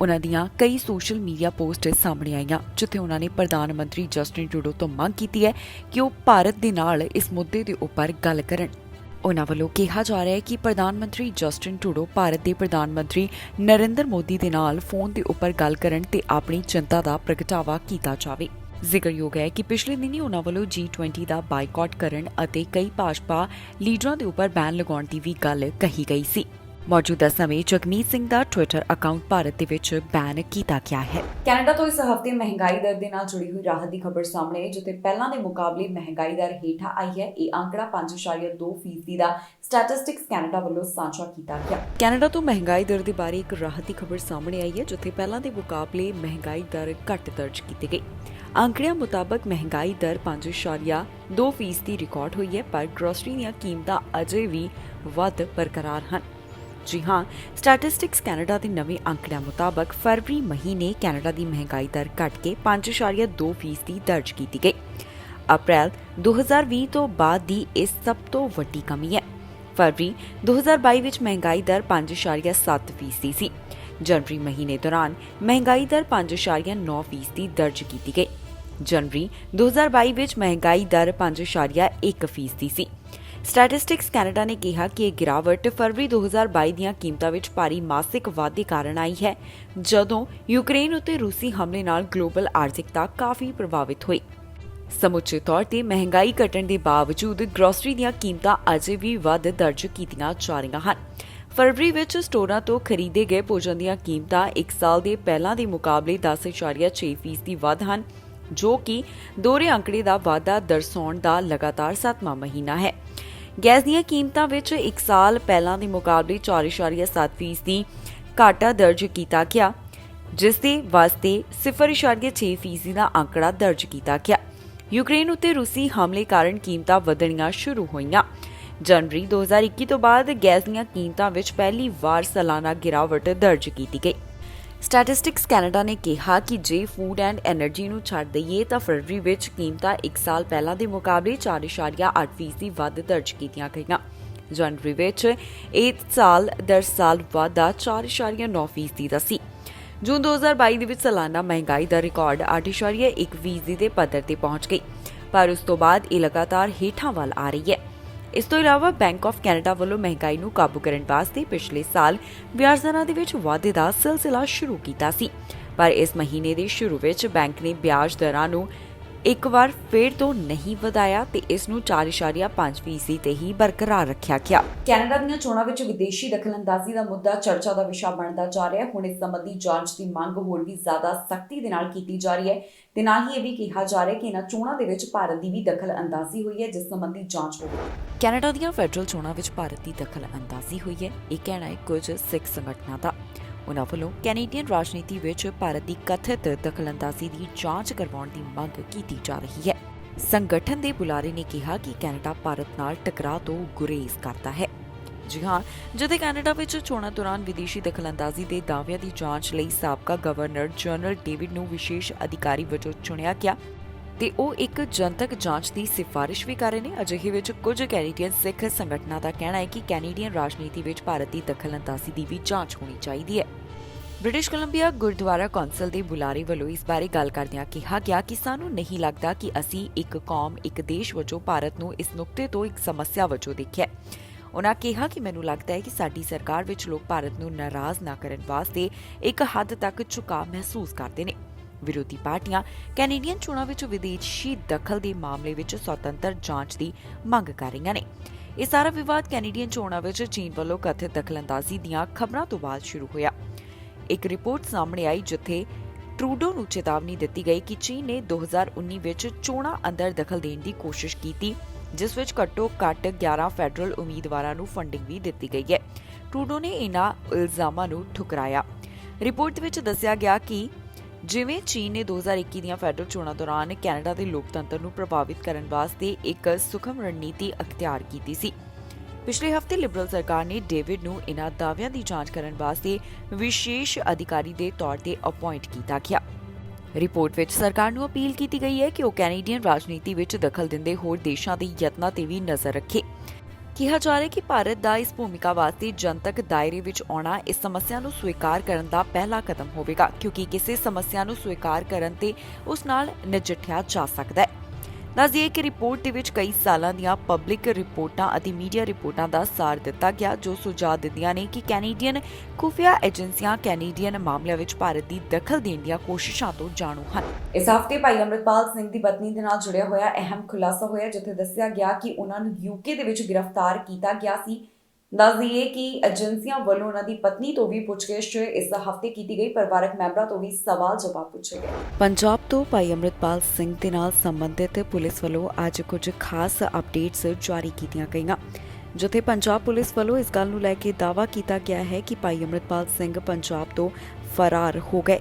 ਉਹਨਾਂ ਦੀਆਂ ਕਈ ਸੋਸ਼ਲ ਮੀਡੀਆ ਪੋਸਟ ਸਾਹਮਣੇ ਆਈਆਂ ਜਿੱਥੇ ਉਹਨਾਂ ਨੇ ਪ੍ਰਧਾਨ ਮੰਤਰੀ ਜਸਟਿਨ ਟਰੂਡੋ ਤੋਂ ਮੰਗ ਕੀਤੀ ਹੈ ਕਿ ਉਹ ਭਾਰਤ ਦੇ ਨਾਲ ਇਸ ਮੁੱਦੇ ਦੇ ਉੱਪਰ ਗੱਲ ਕਰਨ। ਉਹਨਾਂ ਵੱਲੋਂ ਕਿਹਾ ਜਾ ਰਿਹਾ ਹੈ ਕਿ ਪ੍ਰਧਾਨ ਮੰਤਰੀ ਜਸਟਿਨ ਟਰੂਡੋ ਭਾਰਤ ਦੇ ਪ੍ਰਧਾਨ ਮੰਤਰੀ ਨਰਿੰਦਰ ਮੋਦੀ ਦੇ ਨਾਲ ਫੋਨ ਦੇ ਉੱਪਰ ਗੱਲ ਕਰਨ ਤੇ ਆਪਣੀ ਚਿੰਤਾ ਦਾ ਪ੍ਰਗਟਾਵਾ ਕੀਤਾ ਜਾਵੇ। ਜ਼ਿਕਰਯੋਗ ਹੈ ਕਿ ਪਿਛਲੇ ਦਿਨੀ ਉਹਨਾਂ ਵੱਲੋਂ G20 ਦਾ ਬਾਈਕਾਟ ਕਰਨ ਅਤੇ ਕਈ ਭਾਜਪਾ ਲੀਡਰਾਂ ਦੇ ਉੱਪਰ ਬੈਨ ਲਗਾਉਣ ਦੀ ਵੀ ਗੱਲ ਕਹੀ ਗਈ ਸੀ। ਮੌਜੂਦਾ ਸਮੇਂ ਜਗਮੀਤ ਸਿੰਘ ਦਾ ਟਵਿੱਟਰ ਅਕਾਊਂਟ ਭਾਰਤ ਦੇ ਵਿੱਚ ਬੈਨ ਕੀਤਾ ਗਿਆ ਹੈ। ਕੈਨੇਡਾ ਤੋਂ ਇਸ ਹਫ਼ਤੇ ਮਹਿੰਗਾਈ ਦਰ ਦੇ ਨਾਲ ਜੁੜੀ ਹੋਈ ਰਾਹਤ ਦੀ ਖਬਰ ਸਾਹਮਣੇ ਆਈ ਜਿੱਥੇ ਪਹਿਲਾਂ ਦੇ ਮੁਕਾਬਲੇ ਮਹਿੰਗਾਈ ਦਰ ਹੇਠਾਂ ਆਈ ਹੈ। ਇਹ ਅੰਕੜਾ 5.2% ਦਾ ਸਟੈਟਿਸਟਿਕਸ ਕੈਨੇਡਾ ਵੱਲੋਂ ਸਾਂਝਾ ਕੀਤਾ ਗਿਆ। ਕੈਨੇਡਾ ਤੋਂ ਮਹਿੰਗਾਈ ਦਰ ਦੇ ਬਾਰੇ ਇੱਕ ਰਾਹਤ ਦੀ ਖਬਰ ਸਾਹਮਣੇ ਆਈ ਹੈ ਜਿੱਥੇ ਪਹਿਲਾਂ ਦੇ ਮੁਕਾਬਲੇ ਮਹਿੰਗਾਈ ਦਰ ਘੱਟ ਦਰਜ ਕੀਤੀ ਗਈ। ਅੰਕੜਿਆਂ ਮੁਤਾਬਕ ਮਹਿੰਗਾਈ ਦਰ 5.2% ਦੀ ਰਿਕਾਰਡ ਹੋਈ ਹੈ ਪਰ ਗਰੋਸਰੀ ਦੀਆਂ ਕੀਮਤਾਂ ਅਜੇ ਵੀ ਵੱਧ ਬਰਕਰਾਰ ਹਨ। ਜੀ ਹਾਂ, ਸਟੈਟਿਸਟਿਕਸ ਕੈਨੇਡਾ ਦੇ ਨਵੇਂ ਅੰਕੜਿਆਂ ਮੁਤਾਬਕ ਫਰਵਰੀ ਮਹੀਨੇ ਕੈਨੇਡਾ ਦੀ ਮਹਿੰਗਾਈ ਦਰ ਘਟ ਕੇ 5.2% ਦਰਜ ਕੀਤੀ ਗਈ। ਅਪ੍ਰੈਲ 2020 ਤੋਂ ਬਾਅਦ ਦੀ ਇਹ ਸਭ ਤੋਂ ਵੱਡੀ ਕਮੀ ਹੈ। ਫਰਵਰੀ 2022 ਵਿੱਚ ਮਹਿੰਗਾਈ ਦਰ 5.7% ਸੀ। ਜਨਵਰੀ ਮਹੀਨੇ ਦੌਰਾਨ ਮਹਿੰਗਾਈ ਦਰ 5.9% ਦਰਜ ਕੀਤੀ ਗਈ। ਜਨਵਰੀ 2022 ਵਿੱਚ ਮਹਿੰਗਾਈ ਦਰ 5.1% ਸੀ। ਸਟੈਟਿਸਟਿਕਸ ਕੈਨੇਡਾ ਨੇ ਕਿਹਾ ਕਿ ਇਹ ਗਿਰਾਵਟ ਫਰਵਰੀ 2022 ਦੀਆਂ ਕੀਮਤਾਂ ਵਿੱਚ ਭਾਰੀ ਮਾਸਿਕ ਵਾਧੇ ਕਾਰਨ ਆਈ ਹੈ ਜਦੋਂ ਯੂਕਰੇਨ ਉੱਤੇ ਰੂਸੀ ਹਮਲੇ ਨਾਲ ਗਲੋਬਲ ਆਰਥਿਕਤਾ ਕਾਫੀ ਪ੍ਰਭਾਵਿਤ ਹੋਈ। ਸਮੁੱਚੇ ਤੌਰ ਤੇ ਮਹਿੰਗਾਈ ਘਟਣ ਦੇ ਬਾਵਜੂਦ ਗਰੋਸਰੀ ਦੀਆਂ ਕੀਮਤਾਂ ਅਜੇ ਵੀ ਵੱਧ ਦਰਜ ਕੀਤੀਆਂ ਜਾ ਰਹੀਆਂ ਹਨ। ਫਰਵਰੀ ਵਿੱਚ ਸਟੋਰਾਂ ਤੋਂ ਖਰੀਦੇ ਗਏ ਭੋਜਨ ਦੀਆਂ ਕੀਮਤਾਂ 1 ਸਾਲ ਦੇ ਪਹਿਲਾਂ ਦੇ ਮੁਕਾਬਲੇ 10.6% ਵੱਧ ਹਨ ਜੋ ਕਿ ਦੋਹਰੇ ਅੰਕੜੇ ਦਾ ਵਾਧਾ ਦਰਸਾਉਣ ਦਾ ਲਗਾਤਾਰ 7ਵਾਂ ਮਹੀਨਾ ਹੈ। ਗੈਸ ਦੀਆਂ ਕੀਮਤਾਂ ਵਿੱਚ 1 ਸਾਲ ਪਹਿਲਾਂ ਦੇ ਮੁਕਾਬਲੇ 4.7% ਘਾਟਾ ਦਰਜ ਕੀਤਾ ਗਿਆ ਜਿਸ ਦੇ ਵਾਸਤੇ 0.6% ਦਾ ਅੰਕੜਾ ਦਰਜ ਕੀਤਾ ਗਿਆ। ਯੂਕਰੇਨ ਉੱਤੇ ਰੂਸੀ ਹਮਲੇ ਕਾਰਨ ਕੀਮਤਾਂ ਵਧਣੀਆਂ ਸ਼ੁਰੂ ਹੋਈਆਂ। ਜਨਵਰੀ 2021 ਤੋਂ ਬਾਅਦ ਗੈਸ ਦੀਆਂ ਕੀਮਤਾਂ ਵਿੱਚ ਪਹਿਲੀ ਵਾਰ ਸਾਲਾਨਾ ਗਿਰਾਵਟ ਦਰਜ ਕੀਤੀ ਗਈ। ਸਟੈਟਿਸਟਿਕਸ ਕੈਨੇਡਾ ਨੇ ਕਿਹਾ ਕਿ ਜੇ ਫੂਡ ਐਂਡ ਐਨਰਜੀ ਨੂੰ ਛੱਡ ਦਈਏ ਤਾਂ ਫਰਵਰੀ ਵਿੱਚ ਕੀਮਤਾਂ 1 ਸਾਲ ਪਹਿਲਾਂ ਦੇ ਮੁਕਾਬਲੇ 4.8% ਵੱਧ ਦਰਜ ਕੀਤੀਆਂ ਗਈਆਂ। ਜਨਵਰੀ ਵਿੱਚ ਇਹ ਸਾਲ ਦਰ ਸਾਲ ਵਾਧਾ 4.9% ਦਾ ਸੀ। ਜੂਨ 2022 ਦੇ ਵਿੱਚ ਸਾਲਾਨਾ ਮਹਿੰਗਾਈ ਦਾ ਰਿਕਾਰਡ 8.1% ਦੇ ਪੱਧਰ ਤੇ ਪਹੁੰਚ ਗਈ ਪਰ ਉਸ ਤੋਂ ਬਾਅਦ ਇਹ ਲਗਾਤਾਰ ਹੇਠਾਂ ਵੱਲ ਆ ਰਹੀ ਹੈ। ਇਸ ਤੋਂ ਇਲਾਵਾ ਬੈਂਕ ਆਫ ਕੈਨੇਡਾ ਵੱਲੋਂ ਮਹਿੰਗਾਈ ਨੂੰ ਕਾਬੂ ਕਰਨ ਵਾਸਤੇ ਪਿਛਲੇ ਸਾਲ ਵਿਆਜ ਦਰਾਂ ਦੇ ਵਿੱਚ ਵਾਧੇ ਦਾ ਸਿਲਸਿਲਾ ਸ਼ੁਰੂ ਕੀਤਾ ਸੀ ਪਰ ਇਸ ਮਹੀਨੇ ਦੇ ਸ਼ੁਰੂ ਵਿੱਚ ਬੈਂਕ ਨੇ ਵਿਆਜ ਦਰਾਂ ਨੂੰ ਇੱਕ ਵਾਰ ਫੇਰ ਤੋਂ ਨਹੀਂ ਵਧਾਇਆ ਤੇ ਇਸ ਨੂੰ 4.5% ਤੇ ਹੀ ਬਰਕਰਾਰ ਰੱਖਿਆ ਗਿਆ। ਕੈਨੇਡਾ ਦੀਆਂ ਚੋਣਾਂ ਵਿੱਚ ਵਿਦੇਸ਼ੀ ਦਖਲਅੰਦਾਜ਼ੀ ਦਾ ਮੁੱਦਾ ਚਰਚਾ ਦਾ ਵਿਸ਼ਾ ਬਣਦਾ ਜਾ ਰਿਹਾ ਹੈ। ਹੁਣ ਇਸ ਸੰਬੰਧੀ ਜਾਂਚ ਦੀ ਮੰਗ ਹੋਰ ਵੀ ਜ਼ਿਆਦਾ ਸਖਤੀ ਦੇ ਨਾਲ ਕੀਤੀ ਜਾ ਰਹੀ ਹੈ ਤੇ ਨਾਲ ਹੀ ਇਹ ਵੀ ਕਿਹਾ ਜਾ ਰਿਹਾ ਹੈ ਕਿ ਇਹਨਾਂ ਚੋਣਾਂ ਦੇ ਵਿੱਚ ਭਾਰਤ ਦੀ ਵੀ ਦਖਲਅੰਦਾਜ਼ੀ ਹੋਈ ਹੈ ਜਿਸ ਸੰਬੰਧੀ ਜਾਂਚ ਹੋਵੇ। ਕੈਨੇਡਾ ਦੀਆਂ ਫੈਡਰਲ ਚੋਣਾਂ ਵਿੱਚ ਭਾਰਤ ਦੀ ਦਖਲਅੰਦਾਜ਼ੀ ਹੋਈ ਹੈ ਇਹ ਕਹਿਣਾ ਹੈ ਕੁਝ ਸਿੱਖ ਸੰਗਠਨਾਂ ਦਾ। ਉਨ੍ਹਾਂ ਵੱਲੋਂ ਕੈਨੇਡੀਅਨ ਰਾਜਨੀਤੀ ਵਿੱਚ ਭਾਰਤ ਦੀ ਕਥਿਤ ਦਖਲਅੰਦਾਜ਼ੀ ਦੀ ਜਾਂਚ ਕਰਵਾਉਣ ਦੀ ਮੰਗ ਕੀਤੀ ਜਾ ਰਹੀ ਹੈ। ਸੰਗਠਨ ਦੇ ਬੁਲਾਰੇ ਨੇ ਕਿਹਾ ਕਿ ਕੈਨੇਡਾ ਭਾਰਤ ਨਾਲ ਟਕਰਾਅ ਤੋਂ ਗੁਰੇਜ਼ ਕਰਦਾ ਹੈ। ਜੀ ਹਾਂ, ਜਦੋਂ ਕੈਨੇਡਾ ਵਿੱਚ ਚੋਣਾਂ ਦੌਰਾਨ ਵਿਦੇਸ਼ੀ ਦਖਲਅੰਦਾਜ਼ੀ ਦੇ ਦਾਅਵਿਆਂ ਦੀ ਜਾਂਚ ਲਈ ਸਾਬਕਾ ਗਵਰਨਰ ਜਨਰਲ ਡੇਵਿਡ ਨੂੰ ਵਿਸ਼ੇਸ਼ ਅਧਿਕਾਰੀ ਵਜੋਂ ਚੁਣਿਆ ਗਿਆ ਤੇ ਉਹ ਇੱਕ ਜਨਤਕ ਜਾਂਚ ਦੀ ਸਿਫਾਰਿਸ਼ ਵੀ ਕਰ ਰਹੇ ਨੇ। ਅਜਿਹੇ ਵਿੱਚ ਕੁਝ ਕੈਨੇਡੀਅਨ ਸਿੱਖ ਸੰਗਠਨਾਂ ਦਾ ਕਹਿਣਾ ਹੈ ਕਿ ਕੈਨੇਡੀਅਨ ਰਾਜਨੀਤੀ ਵਿੱਚ ਭਾਰਤ ਦੀ ਦਖਲਅੰਦਾਜ਼ੀ ਦੀ ਵੀ ਜਾਂਚ ਹੋਣੀ ਚਾਹੀਦੀ ਹੈ। ਬ੍ਰਿਟਿਸ਼ ਕੋਲੰਬੀਆ ਗੁਰਦੁਆਰਾ ਕੌਂਸਲ ਦੇ ਬੁਲਾਰੇ ਵੱਲੋਂ ਇਸ ਬਾਰੇ ਗੱਲ ਕਰਦਿਆਂ ਕਿਹਾ ਗਿਆ ਕਿ ਸਾਨੂੰ ਨਹੀਂ ਲੱਗਦਾ ਕਿ ਅਸੀਂ ਇੱਕ ਕੌਮ ਇੱਕ ਦੇਸ਼ ਵਜੋਂ ਭਾਰਤ ਨੂੰ ਇਸ ਨੁਕਤੇ ਤੋਂ ਇੱਕ ਸਮੱਸਿਆ ਵਜੋਂ ਦੇਖਿਆ। ਉਨ੍ਹਾਂ ਕਿਹਾ ਕਿ ਮੈਨੂੰ ਲੱਗਦਾ ਹੈ ਕਿ ਸਾਡੀ ਸਰਕਾਰ ਵਿੱਚ ਲੋਕ ਭਾਰਤ ਨੂੰ ਨਾਰਾਜ਼ ਨਾ ਕਰਨ ਵਾਸਤੇ ਇੱਕ ਹੱਦ ਤੱਕ ਝੁਕਾਅ ਮਹਿਸੂਸ ਕਰਦੇ ਨੇ। ਵਿਰੋਧੀ ਪਾਰਟੀਆਂ ਕੈਨੇਡੀਅਨ ਚੋਣਾਂ ਵਿੱਚ ਵਿਦੇਸ਼ੀ ਦਖਲ ਦੇ ਮਾਮਲੇ ਵਿੱਚ ਸੁਤੰਤਰ ਜਾਂਚ ਦੀ ਮੰਗ ਕਰ ਰਹੀਆਂ ਨੇ। ਇਹ ਸਾਰਾ ਵਿਵਾਦ ਕੈਨੇਡੀਅਨ ਚੋਣਾਂ ਵਿੱਚ ਚੀਨ ਵੱਲੋਂ ਕਥਿਤ ਦਖਲਅੰਦਾਜ਼ੀ ਦੀਆਂ ਖਬਰਾਂ ਤੋਂ ਬਾਅਦ ਸ਼ੁਰੂ ਹੋਇਆ। ਇੱਕ ਰਿਪੋਰਟ ਸਾਹਮਣੇ ਆਈ ਜਿੱਥੇ ਟਰੂਡੋ ਨੂੰ ਚੇਤਾਵਨੀ ਦਿੱਤੀ ਗਈ ਕਿ ਚੀਨ ਨੇ 2019 ਵਿੱਚ ਚੋਣਾਂ ਅੰਦਰ ਦਖਲ ਦੇਣ ਦੀ ਕੋਸ਼ਿਸ਼ ਕੀਤੀ ਜਿਸ ਵਿੱਚ ਘੱਟੋ-ਘੱਟ 11 ਫੈਡਰਲ ਉਮੀਦਵਾਰਾਂ ਨੂੰ ਫੰਡਿੰਗ ਵੀ ਦਿੱਤੀ ਗਈ ਹੈ। ਟਰੂਡੋ ਨੇ ਇਨ੍ਹਾਂ ਇਲਜ਼ਾਮਾਂ ਨੂੰ ਠੁਕਰਾਇਆ। ਰਿਪੋਰਟ ਵਿੱਚ ਦੱਸਿਆ ਗਿਆ ਕਿ ਜਿਵੇਂ ਚੀਨ ਨੇ 2021 ਦੀਆਂ ਫੈਡਰਲ ਚੋਣਾਂ ਦੌਰਾਨ ਕੈਨੇਡਾ ਦੇ ਲੋਕਤੰਤਰ ਨੂੰ ਪ੍ਰਭਾਵਿਤ ਕਰਨ ਵਾਸਤੇ ਇੱਕ ਸੂਖਮ ਰਣਨੀਤੀ ਅਖਤਿਆਰ ਕੀਤੀ ਸੀ, ਪਿਛਲੇ ਹਫ਼ਤੇ ਲਿਬਰਲ ਸਰਕਾਰ ਨੇ ਡੇਵਿਡ ਨੂੰ ਇਨ੍ਹਾਂ ਦਾਅਵਿਆਂ ਦੀ ਜਾਂਚ ਕਰਨ ਵਾਸਤੇ ਵਿਸ਼ੇਸ਼ ਅਧਿਕਾਰੀ ਦੇ ਤੌਰ ਤੇ ਅਪਾਇੰਟ ਕੀਤਾ ਗਿਆ। ਰਿਪੋਰਟ ਵਿੱਚ ਸਰਕਾਰ ਨੂੰ ਅਪੀਲ ਕੀਤੀ ਗਈ ਹੈ ਕਿ ਉਹ ਕੈਨੇਡੀਅਨ ਰਾਜਨੀਤੀ ਵਿੱਚ ਦਖਲ ਦਿੰਦੇ ਹੋਰ ਦੇਸ਼ਾਂ ਦੇ ਯਤਨਾਂ ਤੇ ਵੀ ਨਜ਼ਰ ਰੱਖੇ। ਕਿਹਾ ਜਾ ਰਿਹਾ ਹੈ ਕਿ ਭਾਰਤ ਦਾ ਇਸ ਭੂਮਿਕਾ ਵਾਸਤੇ ਜਨਤਕ ਦਾਇਰੇ ਵਿੱਚ ਆਉਣਾ ਇਸ ਸਮੱਸਿਆ ਨੂੰ ਸਵੀਕਾਰ ਕਰਨ ਦਾ ਪਹਿਲਾ ਕਦਮ ਹੋਵੇਗਾ, ਕਿਉਂਕਿ ਕਿਸੇ ਸਮੱਸਿਆ ਨੂੰ ਸਵੀਕਾਰ ਕਰਨ ਤੇ ਉਸ ਨਾਲ ਨਜਿੱਠਿਆ ਜਾ ਸਕਦਾ ਹੈ। ਦੱਸ ਦਈਏ ਕਿ ਰਿਪੋਰਟ ਦੇ ਵਿੱਚ ਕਈ ਸਾਲਾਂ ਦੀਆਂ ਪਬਲਿਕ ਰਿਪੋਰਟਾਂ ਅਤੇ ਮੀਡੀਆ ਰਿਪੋਰਟਾਂ ਦਾ ਸਾਰ ਦਿੱਤਾ ਗਿਆ, ਜੋ ਸੁਝਾਅ ਦਿੰਦੀਆਂ ਨੇ ਕਿ ਕੈਨੇਡੀਅਨ ਖੁਫੀਆ ਏਜੰਸੀਆਂ ਕੈਨੇਡੀਅਨ ਮਾਮਲਿਆਂ ਵਿੱਚ ਭਾਰਤ ਦੀ ਦਖਲ ਦੇਣ ਦੀਆਂ ਕੋਸ਼ਿਸ਼ਾਂ ਤੋਂ ਜਾਣੂ ਹਨ। ਇਸ ਹਫ਼ਤੇ ਭਾਈ ਅੰਮ੍ਰਿਤਪਾਲ ਸਿੰਘ ਦੀ ਪਤਨੀ ਦੇ ਨਾਲ ਜੁੜਿਆ ਹੋਇਆ ਅਹਿਮ ਖੁਲਾਸਾ ਹੋਇਆ, ਜਿੱਥੇ ਦੱਸਿਆ ਗਿਆ ਕਿ ਉਹਨਾਂ ਨੂੰ ਯੂਕੇ ਦੇ ਵਿੱਚ ਗ੍ਰਿਫਤਾਰ ਕੀਤਾ ਗਿਆ ਸੀ। ਦੱਸ ਦਈਏ ਕਿ ਏਜੰਸੀਆਂ ਵੱਲੋਂ ਉਹਨਾਂ ਦੀ ਪਤਨੀ ਤੋਂ ਵੀ ਪੁੱਛਗਿੱਛ ਇਸ ਹਫ਼ਤੇ ਕੀਤੀ ਗਈ। ਪਰਿਵਾਰਕ ਮੈਂਬਰਾਂ ਤੋਂ ਵੀ ਸਵਾਲ ਜਵਾਬ ਪੁੱਛੇ ਗਏ। ਪੰਜਾਬ ਤੋਂ ਭਾਈ ਅੰਮ੍ਰਿਤਪਾਲ ਸਿੰਘ ਦੇ ਨਾਲ ਸੰਬੰਧਿਤ ਪੁਲਿਸ ਵੱਲੋਂ ਅੱਜ ਕੁਝ ਖਾਸ ਅਪਡੇਟਸ ਜਾਰੀ ਕੀਤੀਆਂ ਗਈਆਂ, ਜਿੱਥੇ ਪੰਜਾਬ ਪੁਲਿਸ ਵੱਲੋਂ ਇਸ ਗੱਲ ਨੂੰ ਲੈ ਕੇ ਦਾਅਵਾ ਕੀਤਾ ਗਿਆ ਹੈ ਕਿ ਭਾਈ ਅੰਮ੍ਰਿਤਪਾਲ ਸਿੰਘ ਪੰਜਾਬ ਤੋਂ ਫਰਾਰ ਹੋ ਗਏ।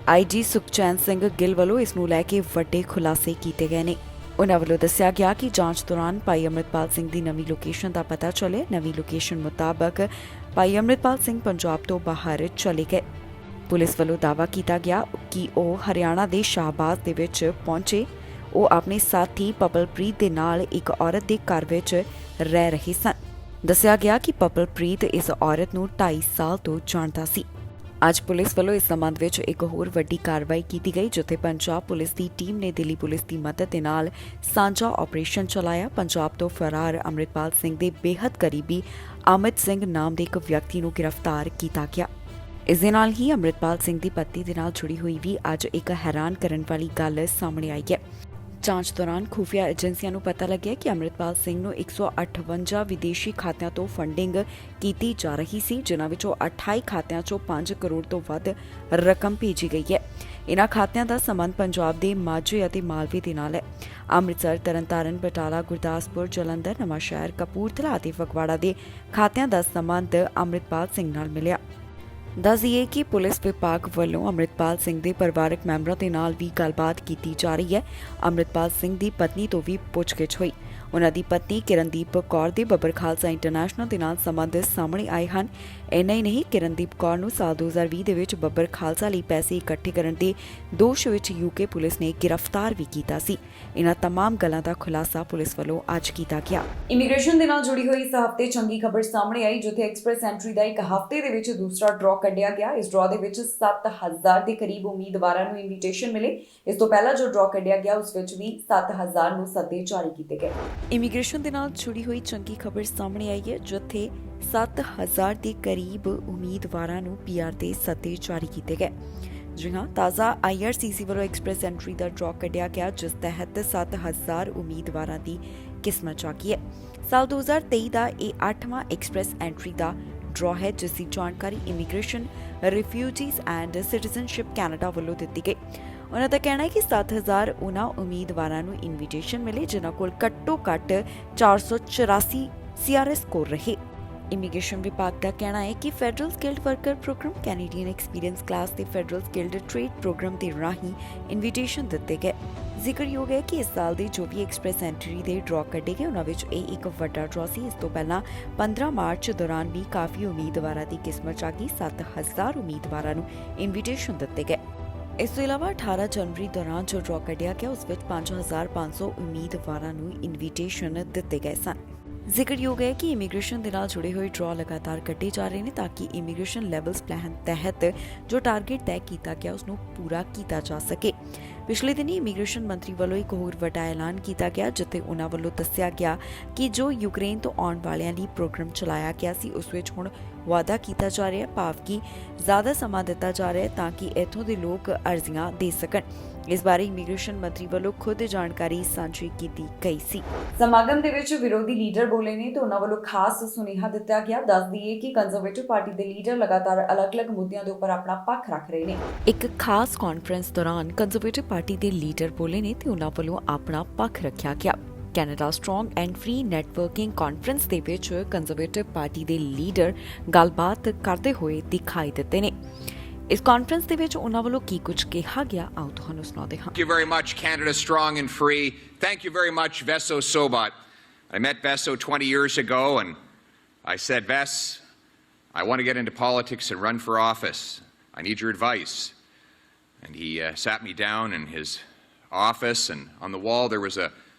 ਆਈਜੀ ਸੁਖਚੈਨ ਸਿੰਘ ਗਿੱਲ ਵੱਲੋਂ ਇਸ ਨੂੰ ਲੈ ਕੇ ਵੱਡੇ ਖੁਲਾਸੇ ਕੀਤੇ ਗਏ ਨੇ। ਉਨ੍ਹਾਂ ਵੱਲੋਂ ਦੱਸਿਆ ਗਿਆ ਕਿ ਜਾਂਚ ਦੌਰਾਨ ਭਾਈ ਅੰਮ੍ਰਿਤਪਾਲ ਸਿੰਘ ਦੀ ਨਵੀਂ ਲੋਕੇਸ਼ਨ ਦਾ ਪਤਾ ਚੱਲਿਆ। ਨਵੀਂ ਲੋਕੇਸ਼ਨ ਮੁਤਾਬਕ ਭਾਈ ਅੰਮ੍ਰਿਤਪਾਲ ਸਿੰਘ ਪੰਜਾਬ ਤੋਂ ਬਾਹਰ ਚਲੇ ਗਏ। ਪੁਲਿਸ ਵੱਲੋਂ ਦਾਅਵਾ ਕੀਤਾ ਗਿਆ ਕਿ ਉਹ ਹਰਿਆਣਾ ਦੇ ਸ਼ਾਹਬਾਜ਼ ਦੇ ਵਿੱਚ ਪਹੁੰਚੇ। ਉਹ ਆਪਣੇ ਸਾਥੀ ਪਪਲਪ੍ਰੀਤ ਦੇ ਨਾਲ ਇੱਕ ਔਰਤ ਦੇ ਘਰ ਵਿੱਚ ਰਹਿ ਰਹੇ ਸਨ। ਦੱਸਿਆ ਗਿਆ ਕਿ ਪਪਲਪ੍ਰੀਤ ਇਸ ਔਰਤ ਨੂੰ 2.5 ਸਾਲ ਤੋਂ ਜਾਣਦਾ ਸੀ। ਅੱਜ ਪੁਲਿਸ ਵੱਲੋਂ ਇਸ ਸੰਬੰਧ ਵਿੱਚ ਇੱਕ ਹੋਰ ਵੱਡੀ ਕਾਰਵਾਈ ਕੀਤੀ ਗਈ, ਜਿੱਥੇ ਪੰਜਾਬ ਪੁਲਿਸ ਦੀ ਟੀਮ ਨੇ ਦਿੱਲੀ ਪੁਲਿਸ ਦੀ ਮਦਦ ਦੇ ਨਾਲ ਸਾਂਝਾ ਆਪਰੇਸ਼ਨ ਚਲਾਇਆ। ਪੰਜਾਬ ਤੋਂ ਫਰਾਰ ਅੰਮ੍ਰਿਤਪਾਲ ਸਿੰਘ ਦੇ ਬੇਹੱਦ ਕਰੀਬੀ ਅਮਿਤ ਸਿੰਘ ਨਾਮ ਦੇ ਇੱਕ ਵਿਅਕਤੀ ਨੂੰ ਗ੍ਰਿਫਤਾਰ ਕੀਤਾ ਗਿਆ। ਇਸ ਦੇ ਨਾਲ ਹੀ ਅੰਮ੍ਰਿਤਪਾਲ ਸਿੰਘ ਦੀ ਪਤਨੀ ਦੇ ਨਾਲ ਜੁੜੀ ਹੋਈ ਵੀ ਅੱਜ ਇੱਕ ਹੈਰਾਨ ਕਰਨ ਵਾਲੀ ਗੱਲ ਸਾਹਮਣੇ ਆਈ ਹੈ। ਜਾਂਚ ਦੌਰਾਨ ਖੁਫੀਆ ਏਜੰਸੀਆਂ ਨੂੰ ਪਤਾ ਲੱਗਿਆ ਕਿ ਅੰਮ੍ਰਿਤਪਾਲ ਸਿੰਘ ਨੂੰ 158 ਵਿਦੇਸ਼ੀ ਖਾਤਿਆਂ ਤੋਂ ਫੰਡਿੰਗ ਕੀਤੀ ਜਾ ਰਹੀ ਸੀ, ਜਿਨ੍ਹਾਂ ਵਿੱਚੋਂ 28 ਖਾਤਿਆਂ 'ਚੋਂ 5 ਕਰੋੜ ਤੋਂ ਵੱਧ ਰਕਮ ਭੇਜੀ ਗਈ ਹੈ। ਇਨ੍ਹਾਂ ਖਾਤਿਆਂ ਦਾ ਸੰਬੰਧ ਪੰਜਾਬ ਦੇ ਮਾਝੇ ਅਤੇ ਮਾਲਵੇ ਦੇ ਨਾਲ ਹੈ। ਅੰਮ੍ਰਿਤਸਰ, ਤਰਨਤਾਰਨ, ਬਟਾਲਾ, ਗੁਰਦਾਸਪੁਰ, ਜਲੰਧਰ, ਨਵਾਂਸ਼ਹਿਰ, ਕਪੂਰਥਲਾ ਅਤੇ ਫਗਵਾੜਾ ਦੇ ਖਾਤਿਆਂ ਦਾ ਸੰਬੰਧ ਅੰਮ੍ਰਿਤਪਾਲ ਸਿੰਘ ਨਾਲ ਮਿਲਿਆ। ਦੱਸ ਦਈਏ ਕਿ ਪੁਲਿਸ ਵਿਭਾਗ ਵੱਲੋਂ ਅੰਮ੍ਰਿਤਪਾਲ ਸਿੰਘ ਦੇ ਪਰਿਵਾਰਕ ਮੈਂਬਰਾਂ ਦੇ ਨਾਲ ਵੀ ਗੱਲਬਾਤ ਕੀਤੀ ਜਾ ਰਹੀ ਹੈ। ਅੰਮ੍ਰਿਤਪਾਲ ਸਿੰਘ ਦੀ ਪਤਨੀ ਤੋਂ ਵੀ ਪੁੱਛਗਿੱਛ ਹੋਈ। ਉਹਨਾਂ ਦੀ ਪਤਨੀ ਕਿਰਨਦੀਪ ਕੌਰ ਦੇ ਬੱਬਰ ਖਾਲਸਾ ਇੰਟਰਨੈਸ਼ਨਲ ਦੇ ਨਾਲ ਸੰਬੰਧ ਸਾਹਮਣੇ ਆਏ ਹਨ। ਇੰਨਾ ਹੀ ਨਹੀਂ, ਕਿਰਨਦੀਪ ਕੌਰ ਨੂੰ ਸਾਲ 2020 ਦੇ ਵਿੱਚ ਬੱਬਰ ਖਾਲਸਾ ਲਈ ਪੈਸੇ ਇਕੱਠੇ ਕਰਨ ਦੇ ਦੋਸ਼ ਵਿੱਚ ਯੂਕੇ ਪੁਲਿਸ ਨੇ ਗ੍ਰਿਫਤਾਰ ਵੀ ਕੀਤਾ ਸੀ। ਇਹਨਾਂ तमाम ਗੱਲਾਂ ਦਾ ਖੁਲਾਸਾ ਪੁਲਿਸ ਵੱਲੋਂ ਅੱਜ ਕੀਤਾ ਗਿਆ। ਇਮੀਗ੍ਰੇਸ਼ਨ ਦੇ ਨਾਲ ਜੁੜੀ ਹੋਈ ਇਸ ਹਫ਼ਤੇ ਚੰਗੀ ਖਬਰ ਸਾਹਮਣੇ ਆਈ, ਜਿੱਥੇ ਐਕਸਪ੍ਰੈਸ ਐਂਟਰੀ ਦਾ ਇੱਕ ਹਫ਼ਤੇ ਦੇ ਵਿੱਚ ਦੂਸਰਾ ਡਰਾਅ ਕੱਢਿਆ ਗਿਆ। ਇਸ ਡਰਾਅ ਦੇ ਵਿੱਚ 7000 ਦੇ ਕਰੀਬ ਉਮੀਦਵਾਰਾਂ ਨੂੰ ਇਨਵੀਟੇਸ਼ਨ ਮਿਲੇ। ਇਸ ਤੋਂ ਪਹਿਲਾਂ ਜੋ ਡਰਾਅ ਕੱਢਿਆ ਗਿਆ ਉਸ ਵਿੱਚ ਵੀ 7000 ਨੂੰ ਸੱਦੇ ਜਾਰੀ ਕੀਤੇ ਗਏ। ਇਮੀਗ੍ਰੇਸ਼ਨ ਦੇ ਨਾਲ ਜੁੜੀ ਹੋਈ ਚੰਗੀ ਖਬਰ ਸਾਹਮਣੇ ਆਈ ਹੈ, ਜਿੱਥੇ 7000 ਦੇ ਕਰੀਬ ਉਮੀਦਵਾਰਾਂ ਨੂੰ ਪੀਆਰ ਦੇ ਸੱਦੇ ਜਾਰੀ ਕੀਤੇ ਗਏ। ਜੀ ਹਾਂ, ਤਾਜ਼ਾ IRCC ਵੱਲੋਂ ਐਕਸਪ੍ਰੈਸ ਐਂਟਰੀ ਦਾ ਡਰਾਅ ਕੱਢਿਆ ਗਿਆ, ਜਿਸ ਤਹਿਤ 7000 ਉਮੀਦਵਾਰਾਂ ਦੀ ਕਿਸਮਤ ਜਾਗੀ ਹੈ। ਸਾਲ 2023 ਦਾ ਇਹ 8ਵਾਂ ਐਕਸਪ੍ਰੈਸ ਐਂਟਰੀ ਦਾ ਡਰਾਅ ਹੈ, ਜਿਸ ਦੀ ਜਾਣਕਾਰੀ immigration, refugees and citizenship Canada ਵੱਲੋਂ ਦਿੱਤੀ ਗਈ। ਉਹਨਾਂ ਦਾ ਕਹਿਣਾ ਹੈ ਕਿ 7000 ਉਹਨਾਂ ਉਮੀਦਵਾਰਾਂ ਨੂੰ ਇਨਵੀਟੇਸ਼ਨ ਮਿਲੇ, ਜਿਨ੍ਹਾਂ ਕੋਲ ਘੱਟੋ-ਘੱਟ 484 CRS ਸਕੋਰ ਰਹੇ। ਇਮੀਗ੍ਰੇਸ਼ਨ ਵਿਭਾਗ ਦਾ ਕਹਿਣਾ ਹੈ ਕਿ federal skilled worker program, Canadian experience class ਤੇ ਫੈਡਰਲ ਸਕਿਲਡ ਟ੍ਰੇਡ ਪ੍ਰੋਗਰਾਮ ਦੇ ਰਾਹੀਂ ਇਨਵੀਟੇਸ਼ਨ ਦਿੱਤੇ ਗਏ। ਜ਼ਿਕਰਯੋਗ ਹੈ ਕਿ ਇਸ ਸਾਲ ਦੇ ਜੋ ਵੀ ਐਕਸਪ੍ਰੈਸ ਐਂਟਰੀ ਦੇ ਡਰਾਅ ਕੱਢੇ ਗਏ, ਉਹਨਾਂ ਵਿੱਚ ਇਹ ਇੱਕ ਵੱਡਾ ਡਰਾਅ ਸੀ। ਇਸ ਤੋਂ ਪਹਿਲਾਂ 15 ਮਾਰਚ ਦੌਰਾਨ ਵੀ ਕਾਫੀ ਉਮੀਦਵਾਰਾਂ ਦੀ ਕਿਸਮਤ ਜਾਗੀ। 7000 ਉਮੀਦਵਾਰਾਂ ਨੂੰ ਇਨਵੀਟੇਸ਼ਨ ਦਿੱਤੇ ਗਏ। ਇਸ ਤੋਂ ਇਲਾਵਾ 18 ਜਨਵਰੀ ਦੌਰਾਨ ਜੋ ਡਰਾਅ ਕੱਢਿਆ ਗਿਆ, ਉਸ ਵਿੱਚ 5500 ਉਮੀਦਵਾਰਾਂ ਨੂੰ ਇਨਵੀਟੇਸ਼ਨ ਦਿੱਤੇ ਗਏ ਸਨ। ਜ਼ਿਕਰਯੋਗ ਹੈ ਕਿ ਇਮੀਗ੍ਰੇਸ਼ਨ ਦੇ ਨਾਲ ਜੁੜੇ ਹੋਏ ਡਰਾਅ ਲਗਾਤਾਰ ਕੱਢੇ ਜਾ ਰਹੇ ਨੇ, ਤਾਂ ਕਿ ਇਮੀਗ੍ਰੇਸ਼ਨ ਲੈਵਲਸ ਪਲਾਨ ਤਹਿਤ ਜੋ ਟਾਰਗੇਟ ਤੈਅ ਕੀਤਾ ਗਿਆ ਉਸ ਨੂੰ ਪੂਰਾ ਕੀਤਾ ਜਾ ਸਕੇ। ਪਿਛਲੇ ਦਿਨੀ ਇਮੀਗ੍ਰੇਸ਼ਨ ਮੰਤਰੀ ਵੱਲੋਂ ਇੱਕ ਹੋਰ ਵੱਡਾ ਐਲਾਨ ਕੀਤਾ ਗਿਆ, ਜਿੱਥੇ ਉਹਨਾਂ ਵੱਲੋਂ ਦੱਸਿਆ ਗਿਆ ਕਿ ਜੋ ਯੂਕਰੇਨ ਤੋਂ ਆਉਣ ਵਾਲਿਆਂ ਲਈ ਪ੍ਰੋਗਰਾਮ ਚਲਾਇਆ ਗਿਆ ਸੀ, ਉਸ ਵਿੱਚ ਹੁਣ ਵਾਅਦਾ ਕੀਤਾ ਜਾ ਰਿਹਾ ਹੈ, ਭਾਵ ਕਿ ਜ਼ਿਆਦਾ ਸਮਾਂ ਦਿੱਤਾ ਜਾ ਰਿਹਾ ਹੈ ਤਾਂ ਕਿ ਇੱਥੋਂ ਦੇ ਲੋਕ ਅਰਜ਼ੀਆਂ ਦੇ ਸਕਣ। ਇਸ ਬਾਰੇ ਇਮੀਗ੍ਰੇਸ਼ਨ ਮੰਤਰੀ ਵੱਲੋਂ ਖੁਦ ਜਾਣਕਾਰੀ ਸਾਂਝੀ ਕੀਤੀ ਗਈ ਸੀ। ਸਮਾਗਮ ਦੇ ਵਿੱਚ ਵਿਰੋਧੀ ਲੀਡਰ ਬੋਲੇ ਨੇ ਤੇ ਉਹਨਾਂ ਵੱਲੋਂ ਖਾਸ ਸੁਨੇਹਾ ਦਿੱਤਾ ਗਿਆ। ਦੱਸ ਦਈਏ ਕਿ ਕੰਜ਼ਰਵੇਟਿਵ ਪਾਰਟੀ ਦੇ ਲੀਡਰ ਲਗਾਤਾਰ ਅਲੱਗ-ਅਲੱਗ ਮੁੱਦਿਆਂ ਦੇ ਉੱਪਰ ਆਪਣਾ ਪੱਖ ਰੱਖ ਰਹੇ ਨੇ। ਇੱਕ ਖਾਸ ਕਾਨਫਰੰਸ ਦੌਰਾਨ ਕੰਜ਼ਰਵੇਟਿਵ ਪਾਰਟੀ ਦੇ ਲੀਡਰ ਬੋਲੇ ਨੇ ਤੇ ਉਹਨਾਂ ਵੱਲੋਂ ਆਪਣਾ ਪੱਖ ਰੱਖਿਆ ਗਿਆ। Canada strong and free networking conference ਦੇ ਵਿੱਚ ਕੰਜ਼ਰਵੇਟਿਵ ਪਾਰਟੀ ਦੇ ਲੀਡਰ ਗੱਲਬਾਤ ਕਰਦੇ ਹੋਏ ਦਿਖਾਈ ਦਿੱਤੇ ਨੇ। ਇਸ ਕਾਨਫਰੰਸ ਦੇ ਵਿੱਚ ਉਹਨਾਂ ਵੱਲੋਂ ਕੀ ਕੁਝ ਕਿਹਾ ਗਿਆ, ਆਓ ਤੁਹਾਨੂੰ ਸੁਣਾਉਂਦੇ ਹਾਂ। Thank you very much, Canada Strong and Free. Thank you very much, Veso Sobat. I met Veso 20 years ago and I said, Ves, I want to get into politics and run for office. I need your advice. And he sat me down in his office, and on the wall there was a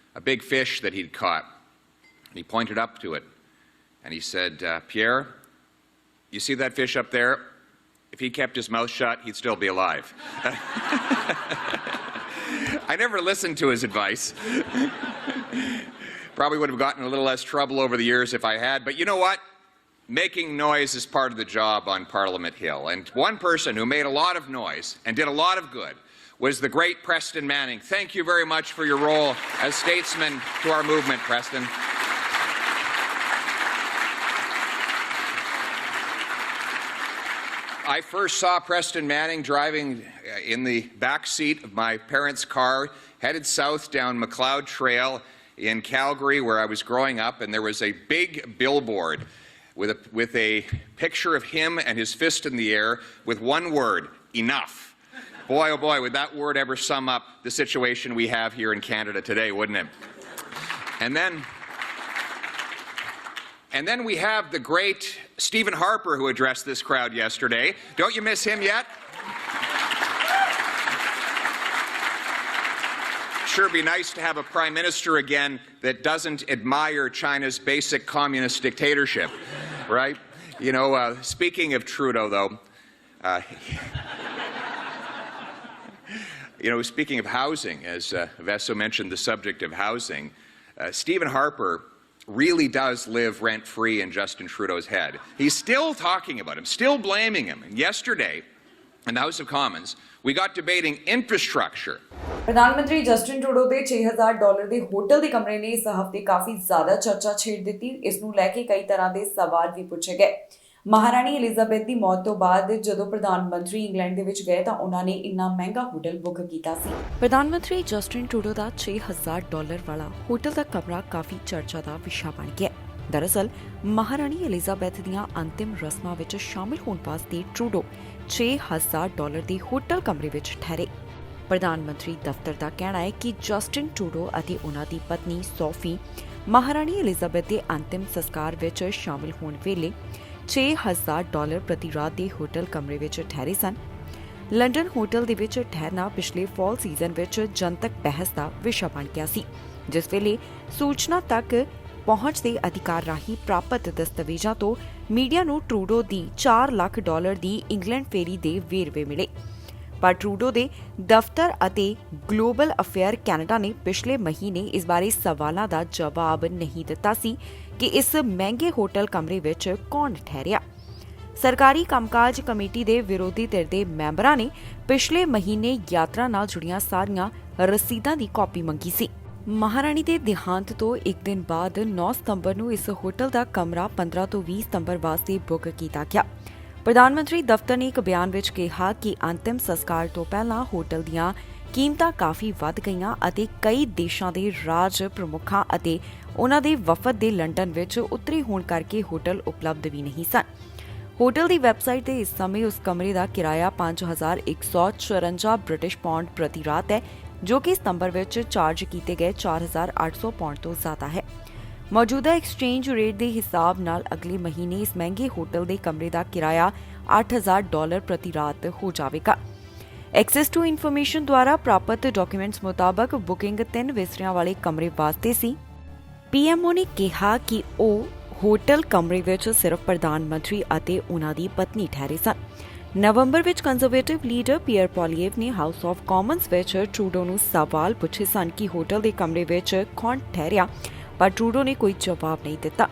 big fish that he'd caught. And he pointed up to it and he said, Pierre, you see that fish up there? If he kept his mouth shut, he'd still be alive. I never listened to his advice. Probably would have gotten in a little less trouble over the years if I had, but you know what? Making noise is part of the job on Parliament Hill. And one person who made a lot of noise and did a lot of good was the great Preston Manning. Thank you very much for your role as statesman to our movement, Preston. I first saw Preston Manning driving in the back seat of my parents' car, headed south down McLeod Trail in Calgary, where I was growing up, and there was a big billboard with a picture of him and his fist in the air with one word, enough. Boy, oh boy, would that word ever sum up the situation we have here in Canada today, wouldn't it? And then we have the great Stephen Harper, who addressed this crowd yesterday. Don't you miss him yet? Sure be nice to have a prime minister again that doesn't admire China's basic communist dictatorship, right? You know, speaking of Trudeau, though, speaking of housing, as Veso mentioned the subject of housing, Stephen Harper really does live rent-free in Justin Trudeau's head. He's still talking about him, still blaming him. And yesterday, in the House of Commons, we got debating infrastructure. ਪ੍ਰਧਾਨ ਮੰਤਰੀ Justin Trudeau ਦੇ $6000 ਦੇ hotel ਦੇ ਕਮਰੇ ਨੇ ਇਸ ਹਫ਼ਤੇ ਕਾਫੀ ਜ਼ਿਆਦਾ ਚਰਚਾ ਛੇੜ ਦਿੱਤੀ। ਇਸ ਨੂੰ ਲੈ ਕੇ ਕਈ ਤਰ੍ਹਾਂ ਦੇ ਸਵਾਲ ਵੀ ਪੁੱਛੇ ਗਏ। ਮਹਾਰਾਣੀ ਐਲਿਜ਼ਾਬੈਥ ਦੀ ਮੌਤ ਤੋਂ ਬਾਅਦ ਜਦੋਂ ਪ੍ਰਧਾਨ ਮੰਤਰੀ ਇੰਗਲੈਂਡ ਦੇ ਵਿੱਚ ਗਏ ਤਾਂ ਉਹਨਾਂ ਨੇ ਇੰਨਾ ਮਹਿੰਗਾ ਹੋਟਲ ਬੁੱਕ ਕੀਤਾ ਸੀ। ਪ੍ਰਧਾਨ ਮੰਤਰੀ ਜਸਟਿਨ ਟਰੂਡੋ ਦਾ $6000 ਵਾਲਾ ਹੋਟਲ ਦਾ ਕਮਰਾ ਕਾਫੀ ਚਰਚਾ ਦਾ ਵਿਸ਼ਾ ਬਣ ਗਿਆ। ਦਰਅਸਲ ਮਹਾਰਾਣੀ ਐਲਿਜ਼ਾਬੈਥ ਦੀਆਂ ਅੰਤਿਮ ਰਸਮਾਂ ਵਿੱਚ ਸ਼ਾਮਿਲ ਹੋਣ ਵਾਸਤੇ ਟਰੂਡੋ $6000 ਦੇ ਹੋਟਲ ਕਮਰੇ ਵਿੱਚ ਠਹਿਰੇ। ਪ੍ਰਧਾਨ ਮੰਤਰੀ ਦਫ਼ਤਰ ਦਾ ਕਹਿਣਾ ਹੈ ਕਿ ਜਸਟਿਨ ਟਰੂਡੋ ਅਤੇ ਉਹਨਾਂ ਦੀ ਪਤਨੀ ਸੋਫੀ ਮਹਾਰਾਣੀ ਐਲਿਜ਼ਾਬੈਥ ਦੇ ਅੰਤਿਮ ਸੰਸਕਾਰ ਵਿੱਚ ਸ਼ਾਮਿਲ ਹੋਣ ਵੇਲੇ $6000 ਪ੍ਰਤੀ ਰਾਤ ਦੇ ਹੋਟਲ ਕਮਰੇ ਵਿੱਚ ਠਹਿਰੇ ਸਨ। ਲੰਡਨ ਹੋਟਲ ਦੇ ਵਿੱਚ ਠਹਿਰਨਾ ਪਿਛਲੇ ਫਾਲ ਸੀਜ਼ਨ ਵਿੱਚ ਜਨਤਕ ਬਹਿਸ ਦਾ ਵਿਸ਼ਾ ਬਣ ਗਿਆ ਸੀ, ਜਿਸ ਵੇਲੇ ਸੂਚਨਾ ਤੱਕ ਪਹੁੰਚ ਦੇ ਅਧਿਕਾਰ ਰਾਹੀਂ ਪ੍ਰਾਪਤ ਦਸਤਾਵੇਜ਼ਾਂ ਤੋਂ ਮੀਡੀਆ ਨੂੰ ਟਰੂਡੋ ਦੀ $4 ਲੱਖ ਦੀ ਇੰਗਲੈਂਡ ਫੇਰੀ ਦੇ ਵੇਰਵੇ ਮਿਲੇ। ਪਰ ਟਰੂਡੋ ਦੇ ਦਫ਼ਤਰ ਅਤੇ ਗਲੋਬਲ ਅਫੇਅਰ ਕੈਨੇਡਾ ਨੇ ਪਿਛਲੇ ਮਹੀਨੇ ਇਸ ਬਾਰੇ ਸਵਾਲਾਂ ਦਾ ਜਵਾਬ ਨਹੀਂ ਦਿੱਤਾ ਸੀ ਕਿ ਇਸ ਮਹਿੰਗੇ ਹੋਟਲ ਕਮਰੇ ਵਿੱਚ ਕੌਣ ਠਹਿਰਿਆ। ਸਰਕਾਰੀ ਕੰਮਕਾਜ ਕਮੇਟੀ ਦੇ ਵਿਰੋਧੀ ਧਿਰ ਦੇ ਮੈਂਬਰਾਂ ਨੇ ਪਿਛਲੇ ਮਹੀਨੇ ਯਾਤਰਾ ਨਾਲ ਜੁੜੀਆਂ ਸਾਰੀਆਂ ਰਸੀਦਾਂ ਦੀ ਕਾਪੀ ਮੰਗੀ ਸੀ। ਮਹਾਰਾਣੀ ਦੇ ਦੇਹਾਂਤ ਤੋਂ ਇੱਕ ਦਿਨ ਬਾਅਦ 9 ਸਤੰਬਰ ਨੂੰ ਇਸ ਹੋਟਲ ਦਾ ਕਮਰਾ 15 ਤੋਂ 20 ਸਤੰਬਰ ਵਾਸਤੇ ਬੁੱਕ ਕੀਤਾ ਗਿਆ। ਪ੍ਰਧਾਨ ਮੰਤਰੀ ਦਫ਼ਤਰ ਨੇ ਇੱਕ ਬਿਆਨ ਵਿੱਚ ਕਿਹਾ ਕਿ ਅੰਤਿਮ ਸੰਸਕਾਰ ਤੋਂ ਪਹਿਲਾਂ ਹੋਟਲ ਦੀਆਂ ਕੀਮਤਾਂ ਕਾਫੀ ਵੱਧ ਗਈਆਂ ਅਤੇ ਕਈ ਦੇਸ਼ਾਂ ਦੇ ਰਾਜ ਪ੍ਰਮੁੱਖਾਂ ਅਤੇ ਉਹਨਾਂ ਦੇ ਵਫਦ ਦੇ ਲੰਡਨ ਵਿੱਚ ਉਤਰੇ ਹੋਣ ਕਰਕੇ ਹੋਟਲ ਉਪਲਬਧ ਵੀ ਨਹੀਂ ਸਨ। ਹੋਟਲ ਦੀ ਵੈਬਸਾਈਟ ਤੇ ਇਸ ਸਮੇਂ ਉਸ ਕਮਰੇ ਦਾ ਕਿਰਾਇਆ $5154 ਬ੍ਰਿਟਿਸ਼ ਪਾਉਂਡ ਪ੍ਰਤੀ ਰਾਤ ਹੈ, ਜੋ ਕਿ ਸਤੰਬਰ ਵਿੱਚ ਚਾਰਜ ਕੀਤੇ ਗਏ $4800 ਪਾਉਂਡ ਤੋਂ ਜ਼ਿਆਦਾ ਹੈ। ਮੌਜੂਦਾ ਐਕਸਚੇਂਜ ਰੇਟ ਦੇ ਹਿਸਾਬ ਨਾਲ ਅਗਲੇ ਮਹੀਨੇ ਇਸ ਮਹਿੰਗੇ ਹੋਟਲ ਦੇ ਕਮਰੇ ਦਾ ਕਿਰਾਇਆ $8000 ਪ੍ਰਤੀ ਰਾਤ ਹੋ ਜਾਵੇਗਾ। ਐਕਸੈਸ ਟੂ ਇਨਫੋਰਮੇਸ਼ਨ ਦੁਆਰਾ ਪ੍ਰਾਪਤ ਡਾਕੂਮੈਂਟਸ ਮੁਤਾਬਕ ਬੁਕਿੰਗ 3 ਵਿਸਰਿਆਂ ਵਾਲੇ ਕਮਰੇ ਵਾਸਤੇ ਸੀ। ਪੀਐਮਓ ਨੇ ਕਿਹਾ ਕਿ ਉਹ ਹੋਟਲ ਕਮਰੇ ਵਿੱਚ ਸਿਰਫ ਪ੍ਰਧਾਨ ਮੰਤਰੀ ਅਤੇ ਉਹਨਾਂ ਦੀ ਪਤਨੀ ਠਹਿਰੇ ਸਨ। ਨਵੰਬਰ ਵਿੱਚ ਕੰਜ਼ਰਵੇਟਿਵ ਲੀਡਰ ਪੀਅਰ ਪੋਲੀਏਵ ਨੇ ਹਾਊਸ ਆਫ ਕਾਮਨਸ ਵਿੱਚ ਟਰੂਡੋ ਨੂੰ ਸਵਾਲ ਪੁੱਛੇ ਸਨ ਕਿ ਹੋਟਲ ਦੇ ਕਮਰੇ ਵਿੱਚ ਕੌਣ ਠਹਿਰਿਆ, ਪਰ ਟਰੂਡੋ ਨੇ ਕੋਈ ਜਵਾਬ ਨਹੀਂ ਦਿੱਤਾ।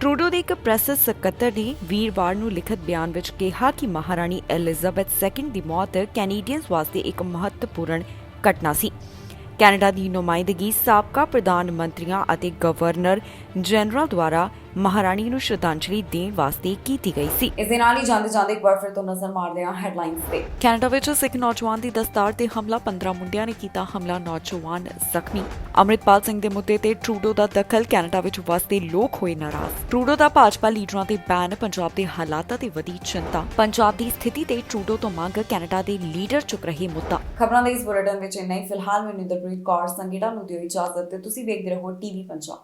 ਟਰੂਡੋ ਦੇ ਇੱਕ ਪ੍ਰੈਸ ਸਕੱਤਰ ਨੇ ਵੀਰਵਾਰ ਨੂੰ ਲਿਖਤ ਬਿਆਨ ਵਿੱਚ ਕਿਹਾ ਕਿ ਮਹਾਰਾਣੀ ਐਲਿਜ਼ਾਬੈਥ II ਦੀ ਮੌਤ ਕੈਨੇਡੀਅਨਸ ਵਾਸਤੇ ਇੱਕ ਮਹੱਤਵਪੂਰਨ ਘਟਨਾ ਸੀ। ਕੈਨੇਡਾ ਦੀ ਨੁਮਾਇੰਦਗੀ ਸਾਬਕਾ ਪ੍ਰਧਾਨ ਮੰਤਰੀਆਂ ਅਤੇ ਗਵਰਨਰ ਜਨਰਲ ਦੁਆਰਾ ਮਹਾਰਾਣੀ ਨੂੰ ਸ਼ਰਧਾਂਜਲੀ ਦੇਣ ਵਾਸਤੇ ਕੀਤੀ ਗਈ ਸੀ। ਇਸ ਦੇ ਨਾਲ ਹੀ ਜਾਂਦੇ ਇੱਕ ਵਾਰ ਫਿਰ ਤੋਂ ਨਜ਼ਰ ਮਾਰਦੇ ਹਾਂ ਹੈਡਲਾਈਨਸ ਤੇ। ਕੈਨੇਡਾ ਵਿੱਚ ਸਿੱਖ ਨੌਜਵਾਨ ਦੀ ਦਸਤਾਰ ਤੇ ਹਮਲਾ, 15 ਮੁੰਡਿਆਂ ਨੇ ਕੀਤਾ ਹਮਲਾ, ਨੌਜਵਾਨ ਜ਼ਖਮੀ। ਅੰਮ੍ਰਿਤਪਾਲ ਸਿੰਘ ਦੇ ਮੁੱਦੇ ਤੇ ਟਰੂਡੋ ਦਾ ਦਖਲ, ਕੈਨੇਡਾ ਵਿੱਚ ਵਸਦੇ ਲੋਕ ਹੋਏ ਨਾਰਾਜ਼। ਟਰੂਡੋ ਦਾ ਭਾਜਪਾ ਲੀਡਰਾਂ ਤੇ ਬੈਨ, ਪੰਜਾਬ ਦੇ ਹਾਲਾਤਾਂ ਤੇ ਵਧੀ ਚਿੰਤਾ। ਪੰਜਾਬ ਦੀ ਸਥਿਤੀ ਤੇ ਟਰੂਡੋ ਤੋਂ ਮੰਗ, ਕੈਨੇਡਾ ਦੇ ਲੀਡਰ ਚੁੱਕ ਰਹੇ ਮੁੱਦਾ। ਖਬਰਾਂ ਦੇ ਇਸ ਬੁਲੇਟਿਨ ਵਿੱਚ ਇੰਨਾ ਹੀ। ਫਿਲਹਾਲ ਮੈਨੂੰ ਇੰਦਰਪ੍ਰੀਤ ਕੌਰ ਸੰਗੀਤਾ ਨੂੰ ਦਿਓ ਇਜਾਜ਼ਤ ਤੇ ਤੁਸੀਂ ਵੇਖਦੇ ਰਹੋ ਟੀਵੀ ਪੰਜਾਬ।